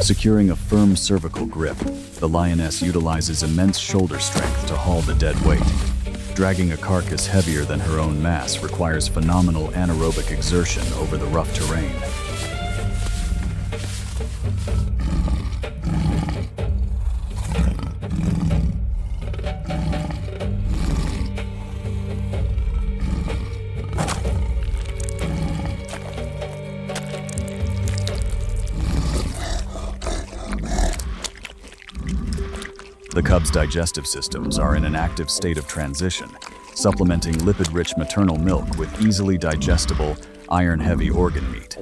Securing a firm cervical grip, the lioness utilizes immense shoulder strength to haul the dead weight. Dragging a carcass heavier than her own mass requires phenomenal anaerobic exertion over the rough terrain. The cub's digestive systems are in an active state of transition, supplementing lipid-rich maternal milk with easily digestible, iron-heavy organ meat.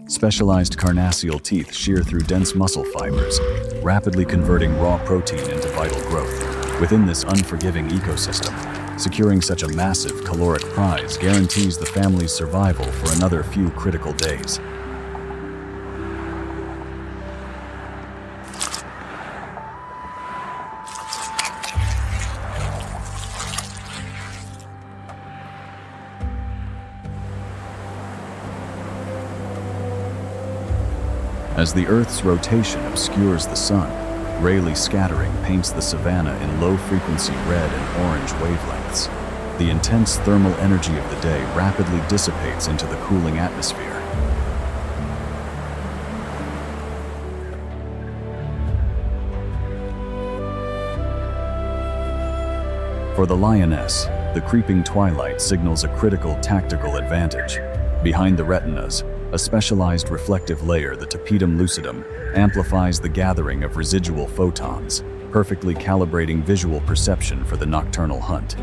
Specialized carnassial teeth shear through dense muscle fibers, rapidly converting raw protein into vital growth. Within this unforgiving ecosystem, securing such a massive caloric prize guarantees the family's survival for another few critical days. As the Earth's rotation obscures the sun, Rayleigh scattering paints the savanna in low-frequency red and orange wavelengths. The intense thermal energy of the day rapidly dissipates into the cooling atmosphere. For the lioness, the creeping twilight signals a critical tactical advantage. Behind the retinas, a specialized reflective layer, the tapetum lucidum, amplifies the gathering of residual photons, perfectly calibrating visual perception for the nocturnal hunt.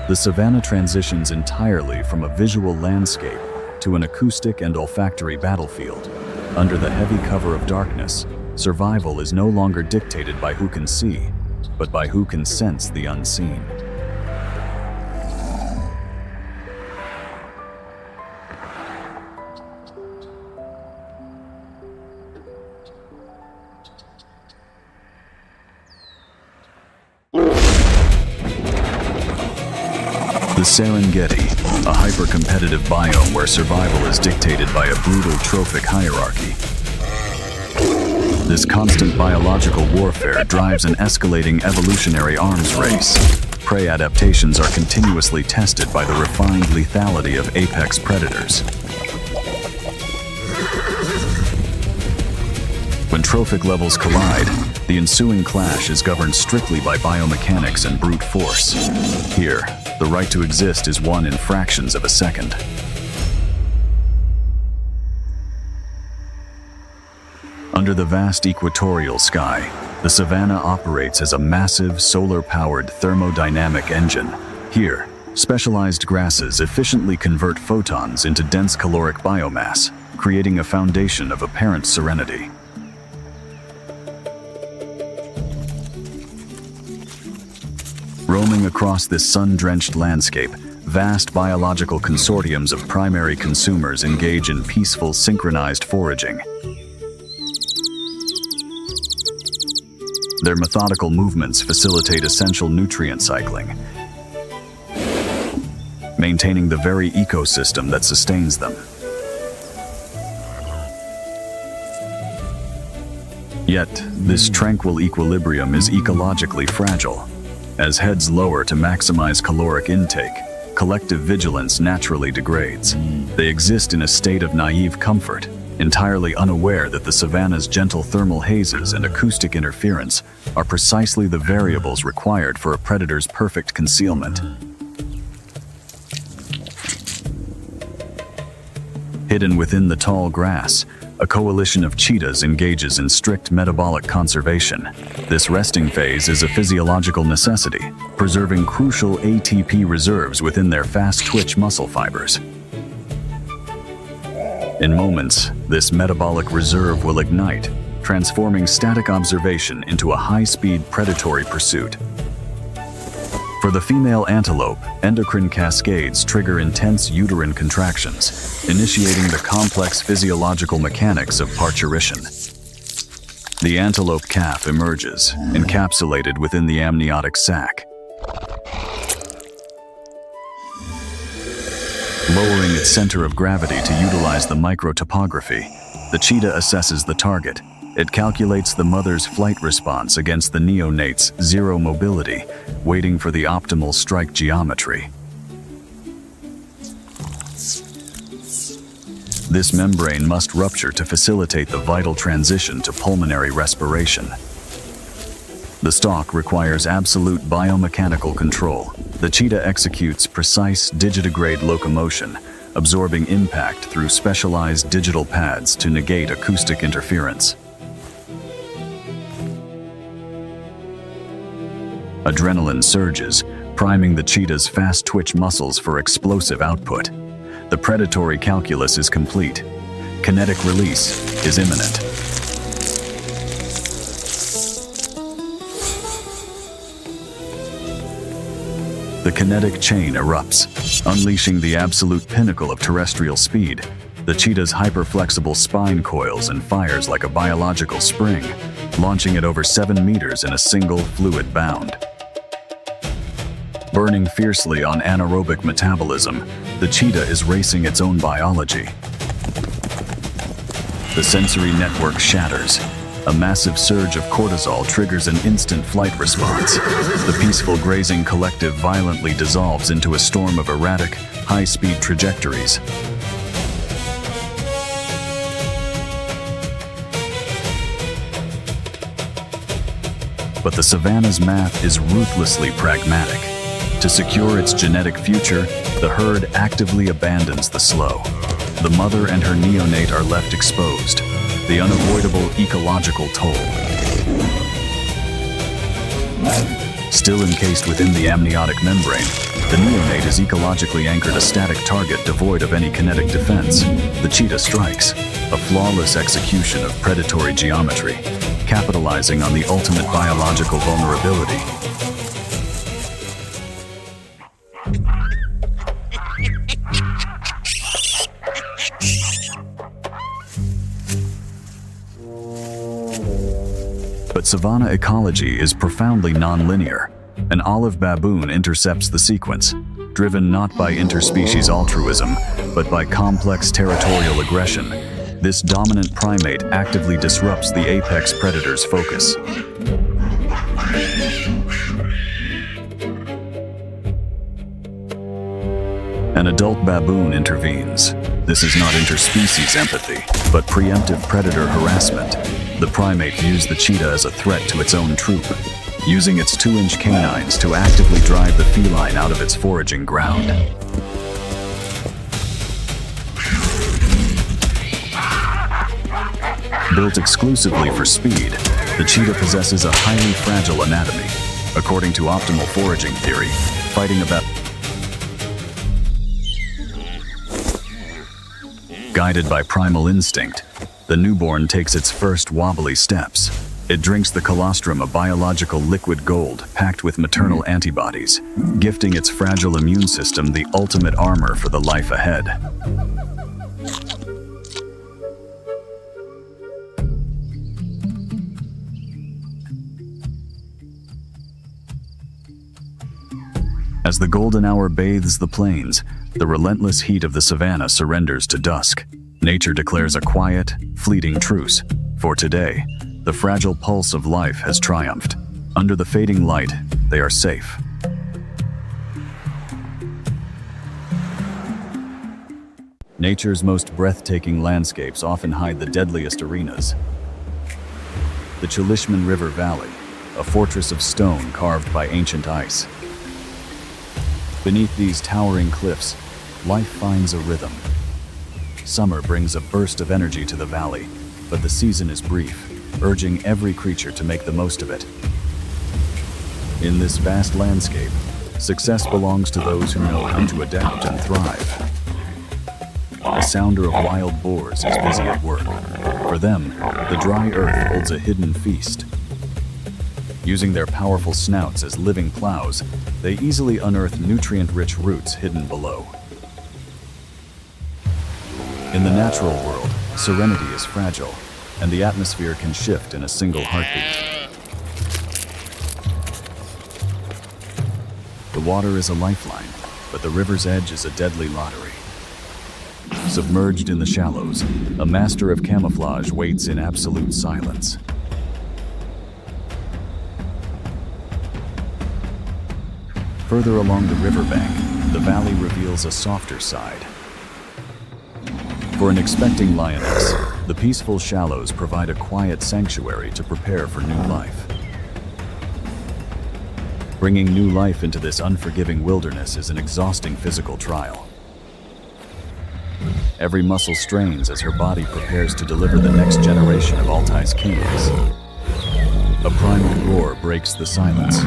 The savanna transitions entirely from a visual landscape to an acoustic and olfactory battlefield. Under the heavy cover of darkness, survival is no longer dictated by who can see, but by who can sense the unseen. The Serengeti, a hyper-competitive biome where survival is dictated by a brutal trophic hierarchy. This constant biological warfare drives an escalating evolutionary arms race. Prey adaptations are continuously tested by the refined lethality of apex predators. When trophic levels collide, the ensuing clash is governed strictly by biomechanics and brute force. Here, the right to exist is won in fractions of a second. Under the vast equatorial sky, the savanna operates as a massive solar-powered thermodynamic engine. Here, specialized grasses efficiently convert photons into dense caloric biomass, creating a foundation of apparent serenity. Roaming across this sun-drenched landscape, vast biological consortiums of primary consumers engage in peaceful, synchronized foraging. Their methodical movements facilitate essential nutrient cycling, maintaining the very ecosystem that sustains them. Yet, this tranquil equilibrium is ecologically fragile. As heads lower to maximize caloric intake, collective vigilance naturally degrades. They exist in a state of naive comfort, entirely unaware that the savanna's gentle thermal hazes and acoustic interference are precisely the variables required for a predator's perfect concealment. Hidden within the tall grass, a coalition of cheetahs engages in strict metabolic conservation. This resting phase is a physiological necessity, preserving crucial ATP reserves within their fast-twitch muscle fibers. In moments, this metabolic reserve will ignite, transforming static observation into a high-speed predatory pursuit. For the female antelope, endocrine cascades trigger intense uterine contractions, initiating the complex physiological mechanics of parturition. The antelope calf emerges, encapsulated within the amniotic sac. Lowering its center of gravity to utilize the microtopography, the cheetah assesses the target. It calculates the mother's flight response against the neonate's zero mobility, waiting for the optimal strike geometry. This membrane must rupture to facilitate the vital transition to pulmonary respiration. The stalk requires absolute biomechanical control. The cheetah executes precise digitigrade locomotion, absorbing impact through specialized digital pads to negate acoustic interference. Adrenaline surges, priming the cheetah's fast-twitch muscles for explosive output. The predatory calculus is complete. Kinetic release is imminent. The kinetic chain erupts, unleashing the absolute pinnacle of terrestrial speed. The cheetah's hyperflexible spine coils and fires like a biological spring, launching it over 7 meters in a single fluid bound. Burning fiercely on anaerobic metabolism, the cheetah is racing its own biology. The sensory network shatters. A massive surge of cortisol triggers an instant flight response. The peaceful grazing collective violently dissolves into a storm of erratic, high-speed trajectories. But the savanna's math is ruthlessly pragmatic. To secure its genetic future, the herd actively abandons the slow. The mother and her neonate are left exposed, the unavoidable ecological toll. Still encased within the amniotic membrane, the neonate is ecologically anchored, a static target devoid of any kinetic defense. The cheetah strikes, a flawless execution of predatory geometry, capitalizing on the ultimate biological vulnerability. But savanna ecology is profoundly non-linear. An olive baboon intercepts the sequence, driven not by interspecies altruism, but by complex territorial aggression. This dominant primate actively disrupts the apex predator's focus. An adult baboon intervenes. This is not interspecies empathy, but preemptive predator harassment. The primate views the cheetah as a threat to its own troop, using its 2-inch canines to actively drive the feline out of its foraging ground. Built exclusively for speed, the cheetah possesses a highly fragile anatomy. According to optimal foraging theory, fighting about guided by primal instinct, the newborn takes its first wobbly steps. It drinks the colostrum, a biological liquid gold packed with maternal antibodies, gifting its fragile immune system the ultimate armor for the life ahead. As the golden hour bathes the plains, the relentless heat of the savanna surrenders to dusk. Nature declares a quiet, fleeting truce. For today, the fragile pulse of life has triumphed. Under the fading light, they are safe. Nature's most breathtaking landscapes often hide the deadliest arenas. The Chulishman River Valley, a fortress of stone carved by ancient ice. Beneath these towering cliffs, life finds a rhythm. Summer brings a burst of energy to the valley, but the season is brief, urging every creature to make the most of it. In this vast landscape, success belongs to those who know how to adapt and thrive. A sounder of wild boars is busy at work. For them, the dry earth holds a hidden feast. Using their powerful snouts as living plows, they easily unearth nutrient-rich roots hidden below. In the natural world, serenity is fragile, and the atmosphere can shift in a single heartbeat. The water is a lifeline, but the river's edge is a deadly lottery. Submerged in the shallows, a master of camouflage waits in absolute silence. Further along the riverbank, the valley reveals a softer side. For an expecting lioness, the peaceful shallows provide a quiet sanctuary to prepare for new life. Bringing new life into this unforgiving wilderness is an exhausting physical trial. Every muscle strains as her body prepares to deliver the next generation of Altai's kings. A primal roar breaks the silence.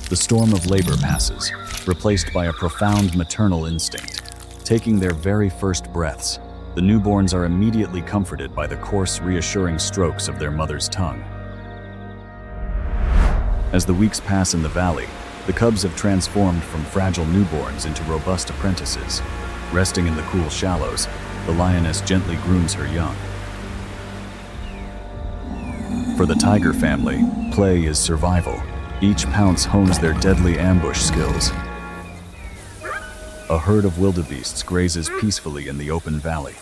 The storm of labor passes, replaced by a profound maternal instinct. Taking their very first breaths, the newborns are immediately comforted by the coarse, reassuring strokes of their mother's tongue. As the weeks pass in the valley, the cubs have transformed from fragile newborns into robust apprentices. Resting in the cool shallows, the lioness gently grooms her young. For the tiger family, play is survival. Each pounce hones their deadly ambush skills. A herd of wildebeests grazes peacefully in the open valley.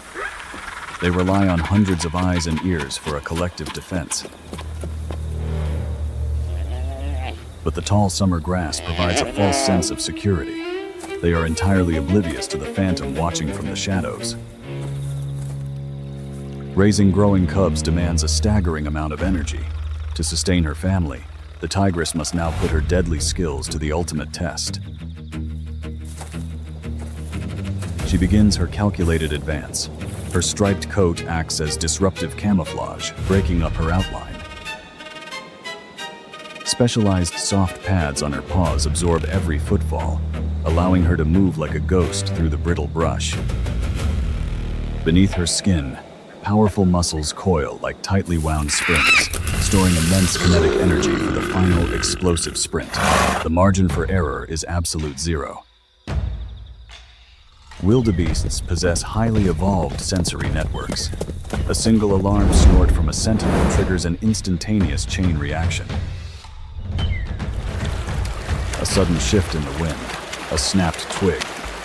They rely on hundreds of eyes and ears for a collective defense. But the tall summer grass provides a false sense of security. They are entirely oblivious to the phantom watching from the shadows. Raising growing cubs demands a staggering amount of energy. To sustain her family, the tigress must now put her deadly skills to the ultimate test. She begins her calculated advance. Her striped coat acts as disruptive camouflage, breaking up her outline. Specialized soft pads on her paws absorb every footfall, allowing her to move like a ghost through the brittle brush. Beneath her skin, powerful muscles coil like tightly wound springs, storing immense kinetic energy for the final explosive sprint. The margin for error is absolute zero. Wildebeests possess highly evolved sensory networks. A single alarm snort from a sentinel triggers an instantaneous chain reaction. A sudden shift in the wind, a snapped twig,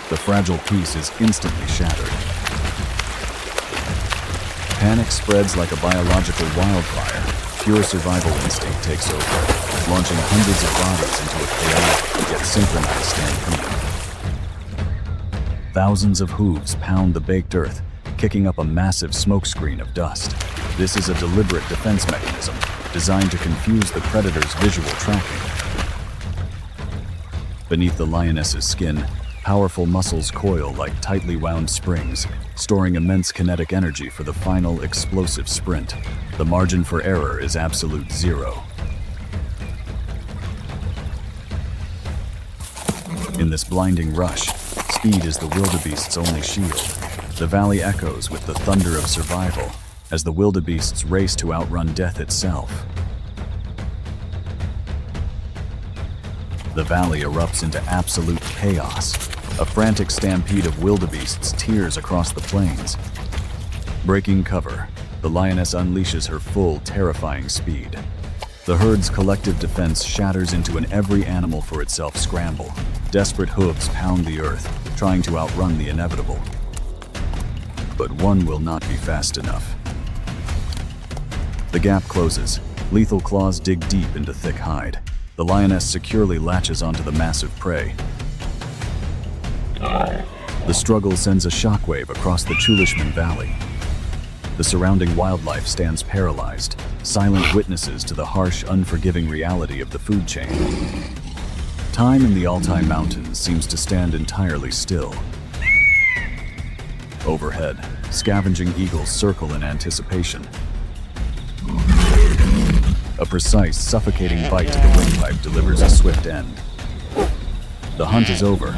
the fragile piece is instantly shattered. Panic spreads like a biological wildfire. Pure survival instinct takes over, launching hundreds of bodies into a chaotic yet synchronized stampede. Thousands of hooves pound the baked earth, kicking up a massive smokescreen of dust. This is a deliberate defense mechanism designed to confuse the predator's visual tracking. Beneath the lioness's skin, powerful muscles coil like tightly wound springs, storing immense kinetic energy for the final explosive sprint. The margin for error is absolute zero. In this blinding rush, speed is the wildebeest's only shield. The valley echoes with the thunder of survival as the wildebeests race to outrun death itself. The valley erupts into absolute chaos. A frantic stampede of wildebeests tears across the plains. Breaking cover, the lioness unleashes her full, terrifying speed. The herd's collective defense shatters into an every animal for itself scramble. Desperate hooves pound the earth, trying to outrun the inevitable. But one will not be fast enough. The gap closes. Lethal claws dig deep into thick hide. The lioness securely latches onto the massive prey. The struggle sends a shockwave across the Chulishman Valley. The surrounding wildlife stands paralyzed, silent witnesses to the harsh, unforgiving reality of the food chain. Time in the Altai Mountains seems to stand entirely still. Overhead, scavenging eagles circle in anticipation. A precise, suffocating bite to the windpipe delivers a swift end. The hunt is over.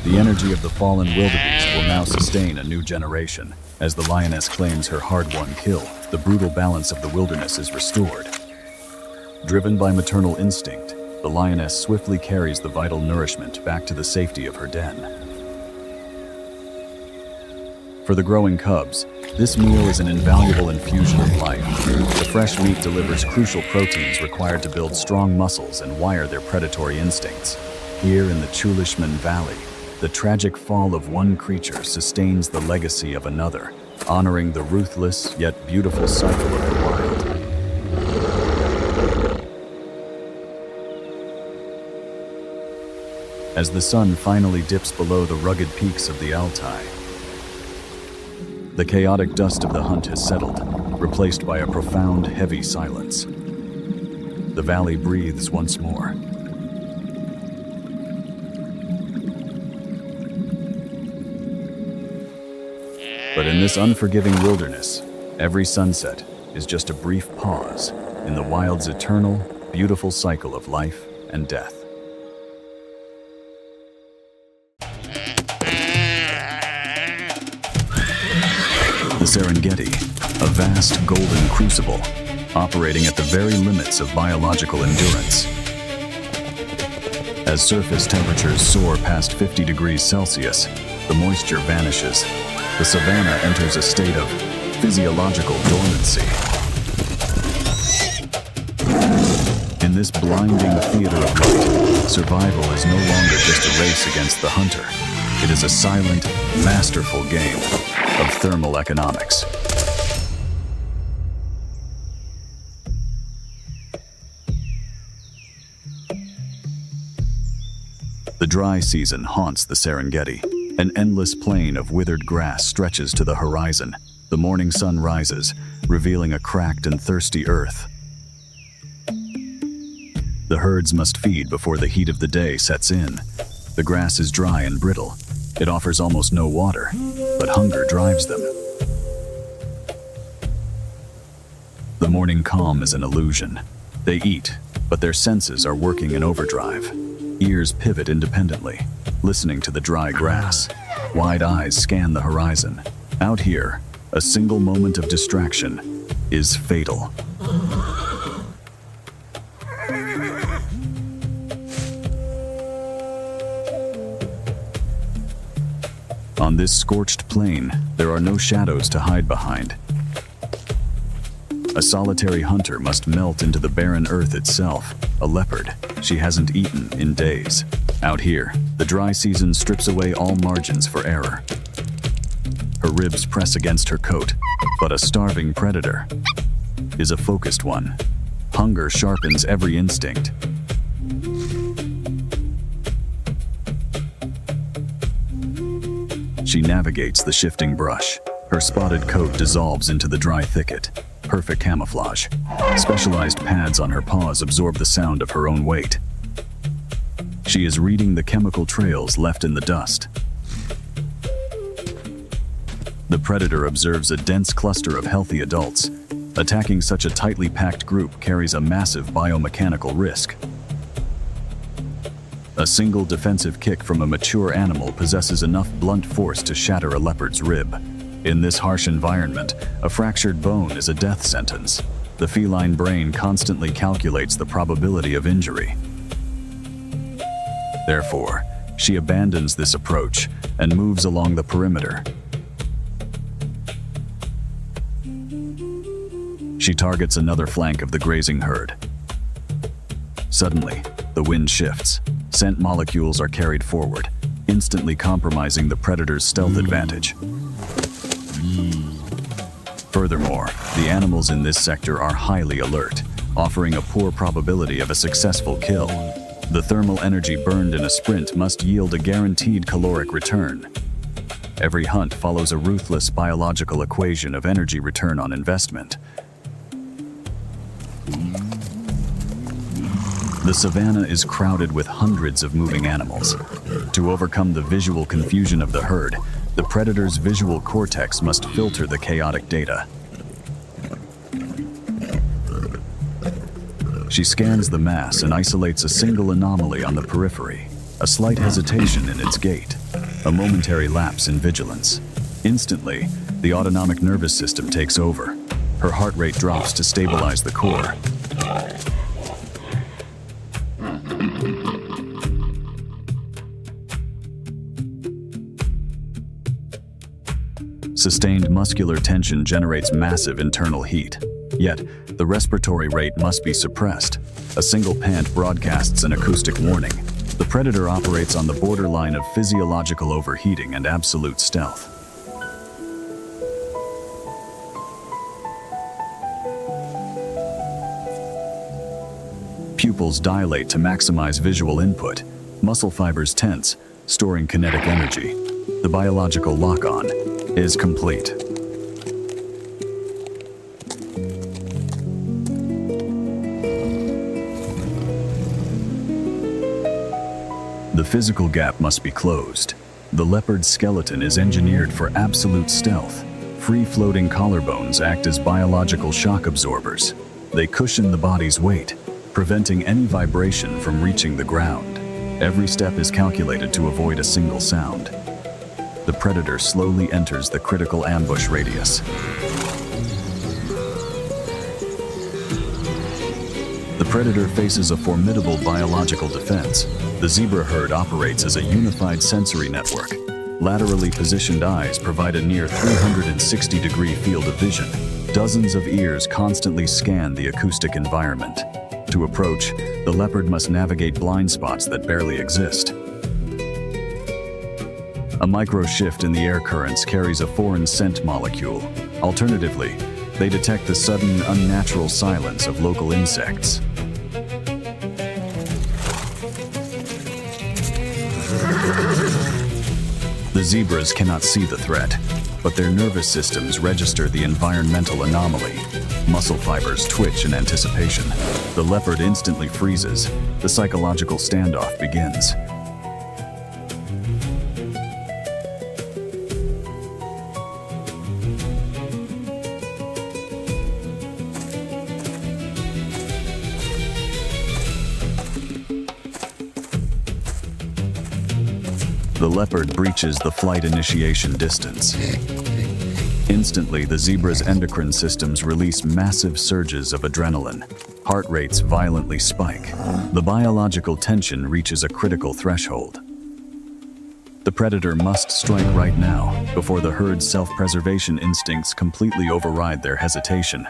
The energy of the fallen wildebeest will now sustain a new generation. As the lioness claims her hard-won kill, the brutal balance of the wilderness is restored. Driven by maternal instinct, the lioness swiftly carries the vital nourishment back to the safety of her den. For the growing cubs, this meal is an invaluable infusion of life. The fresh meat delivers crucial proteins required to build strong muscles and wire their predatory instincts. Here in the Chulishman Valley, the tragic fall of one creature sustains the legacy of another, honoring the ruthless yet beautiful cycle of the wild. As the sun finally dips below the rugged peaks of the Altai, The chaotic dust of the hunt has settled, replaced by a profound, heavy silence. The valley breathes once more. But in this unforgiving wilderness, every sunset is just a brief pause in the wild's eternal, beautiful cycle of life and death. The Serengeti, a vast golden crucible, operating at the very limits of biological endurance. As surface temperatures soar past 50 degrees Celsius, the moisture vanishes. The savanna enters a state of physiological dormancy. In this blinding theater of light, survival is no longer just a race against the hunter. It is a silent, masterful game of thermal economics. The dry season haunts the Serengeti. An endless plain of withered grass stretches to the horizon. The morning sun rises, revealing a cracked and thirsty earth. The herds must feed before the heat of the day sets in. The grass is dry and brittle. It offers almost no water, but hunger drives them. The morning calm is an illusion. They eat, but their senses are working in overdrive. Ears pivot independently, listening to the dry grass. Wide eyes scan the horizon. Out here, a single moment of distraction is fatal. On this scorched plain, there are no shadows to hide behind. A solitary hunter must melt into the barren earth itself, a leopard she hasn't eaten in days. Out here, the dry season strips away all margins for error. Her ribs press against her coat, but a starving predator is a focused one. Hunger sharpens every instinct. She navigates the shifting brush. Her spotted coat dissolves into the dry thicket. Perfect camouflage. Specialized pads on her paws absorb the sound of her own weight. She is reading the chemical trails left in the dust. The predator observes a dense cluster of healthy adults. Attacking such a tightly packed group carries a massive biomechanical risk. A single defensive kick from a mature animal possesses enough blunt force to shatter a leopard's rib. In this harsh environment, a fractured bone is a death sentence. The feline brain constantly calculates the probability of injury. Therefore, she abandons this approach and moves along the perimeter. She targets another flank of the grazing herd. Suddenly, the wind shifts. Scent molecules are carried forward, instantly compromising the predator's stealth advantage. Furthermore, the animals in this sector are highly alert, offering a poor probability of a successful kill. The thermal energy burned in a sprint must yield a guaranteed caloric return. Every hunt follows a ruthless biological equation of energy return on investment. The savanna is crowded with hundreds of moving animals. To overcome the visual confusion of the herd, the predator's visual cortex must filter the chaotic data. She scans the mass and isolates a single anomaly on the periphery, a slight hesitation in its gait, a momentary lapse in vigilance. Instantly, the autonomic nervous system takes over. Her heart rate drops to stabilize the core. Sustained muscular tension generates massive internal heat. Yet, the respiratory rate must be suppressed. A single pant broadcasts an acoustic warning. The predator operates on the borderline of physiological overheating and absolute stealth. Pupils dilate to maximize visual input. Muscle fibers tense, storing kinetic energy. The biological lock-on is complete. The physical gap must be closed. The leopard's skeleton is engineered for absolute stealth. Free-floating collarbones act as biological shock absorbers. They cushion the body's weight, preventing any vibration from reaching the ground. Every step is calculated to avoid a single sound. The predator slowly enters the critical ambush radius. The predator faces a formidable biological defense. The zebra herd operates as a unified sensory network. Laterally positioned eyes provide a near 360-degree field of vision. Dozens of ears constantly scan the acoustic environment. To approach, the leopard must navigate blind spots that barely exist. A micro shift in the air currents carries a foreign scent molecule. Alternatively, they detect the sudden, unnatural silence of local insects. The zebras cannot see the threat, but their nervous systems register the environmental anomaly. Muscle fibers twitch in anticipation. The leopard instantly freezes. The psychological standoff begins. The leopard breaches the flight initiation distance. Instantly, the zebra's endocrine systems release massive surges of adrenaline. Heart rates violently spike. The biological tension reaches a critical threshold. The predator must strike right now, before the herd's self-preservation instincts completely override their hesitation.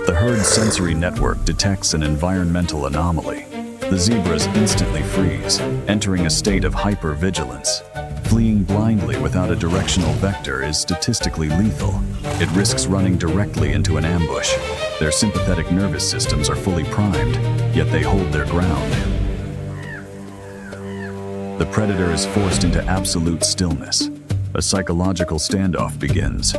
The herd's sensory network detects an environmental anomaly. The zebras instantly freeze, entering a state of hypervigilance. Fleeing blindly without a directional vector is statistically lethal. It risks running directly into an ambush. Their sympathetic nervous systems are fully primed, yet they hold their ground. The predator is forced into absolute stillness. A psychological standoff begins.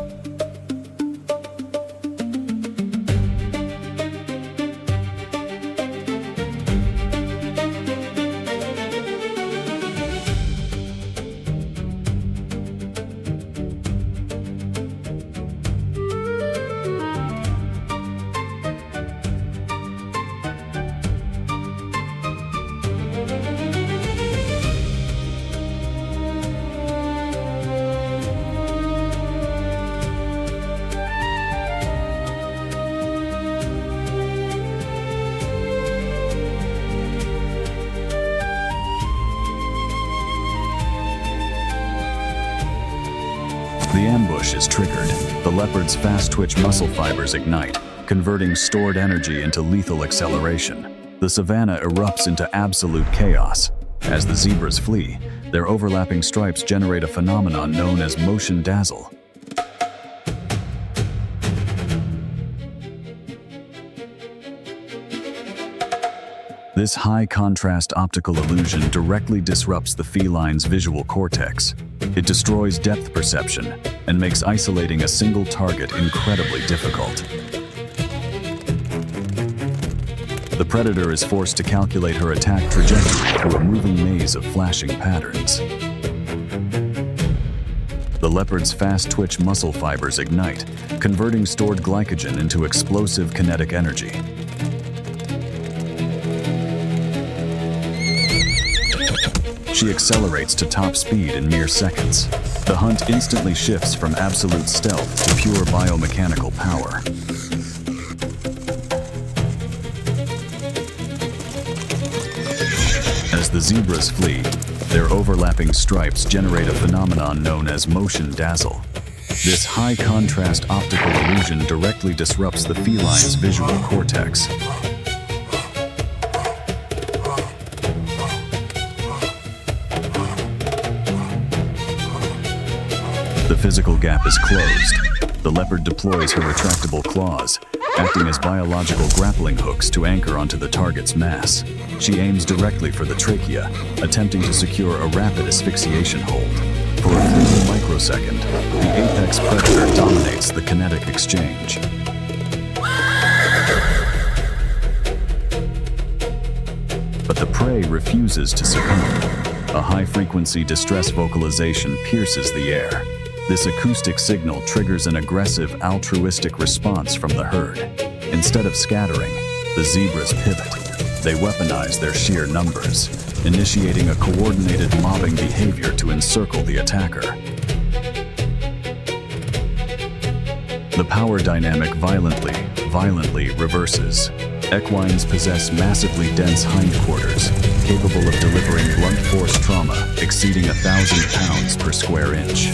The ambush is triggered. The leopard's fast-twitch muscle fibers ignite, converting stored energy into lethal acceleration. The savannah erupts into absolute chaos. As the zebras flee, their overlapping stripes generate a phenomenon known as motion dazzle. This high-contrast optical illusion directly disrupts the feline's visual cortex. It destroys depth perception and makes isolating a single target incredibly difficult. The predator is forced to calculate her attack trajectory through a moving maze of flashing patterns. The leopard's fast-twitch muscle fibers ignite, converting stored glycogen into explosive kinetic energy. She accelerates to top speed in mere seconds. The hunt instantly shifts from absolute stealth to pure biomechanical power. As the zebras flee, their overlapping stripes generate a phenomenon known as motion dazzle. This high-contrast optical illusion directly disrupts the feline's visual cortex. The physical gap is closed. The leopard deploys her retractable claws, acting as biological grappling hooks to anchor onto the target's mass. She aims directly for the trachea, attempting to secure a rapid asphyxiation hold. For a fleeting microsecond, the apex predator dominates the kinetic exchange. But the prey refuses to succumb. A high-frequency distress vocalization pierces the air. This acoustic signal triggers an aggressive, altruistic response from the herd. Instead of scattering, the zebras pivot. They weaponize their sheer numbers, initiating a coordinated mobbing behavior to encircle the attacker. The power dynamic violently reverses. Equines possess massively dense hindquarters, capable of delivering blunt force trauma exceeding 1,000 pounds per square inch.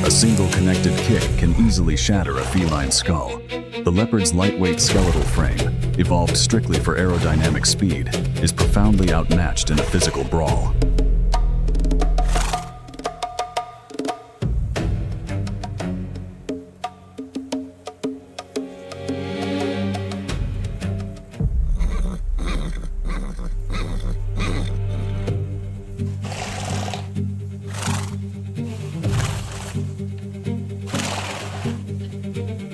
A single connected kick can easily shatter a feline skull. The leopard's lightweight skeletal frame, evolved strictly for aerodynamic speed, is profoundly outmatched in a physical brawl.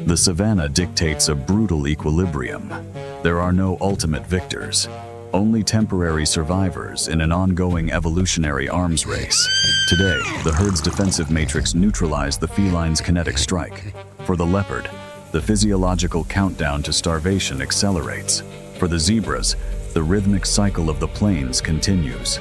The savannah dictates a brutal equilibrium. There are no ultimate victors, only temporary survivors in an ongoing evolutionary arms race. Today, the herd's defensive matrix neutralized the feline's kinetic strike. For the leopard, the physiological countdown to starvation accelerates. For the zebras, the rhythmic cycle of the plains continues.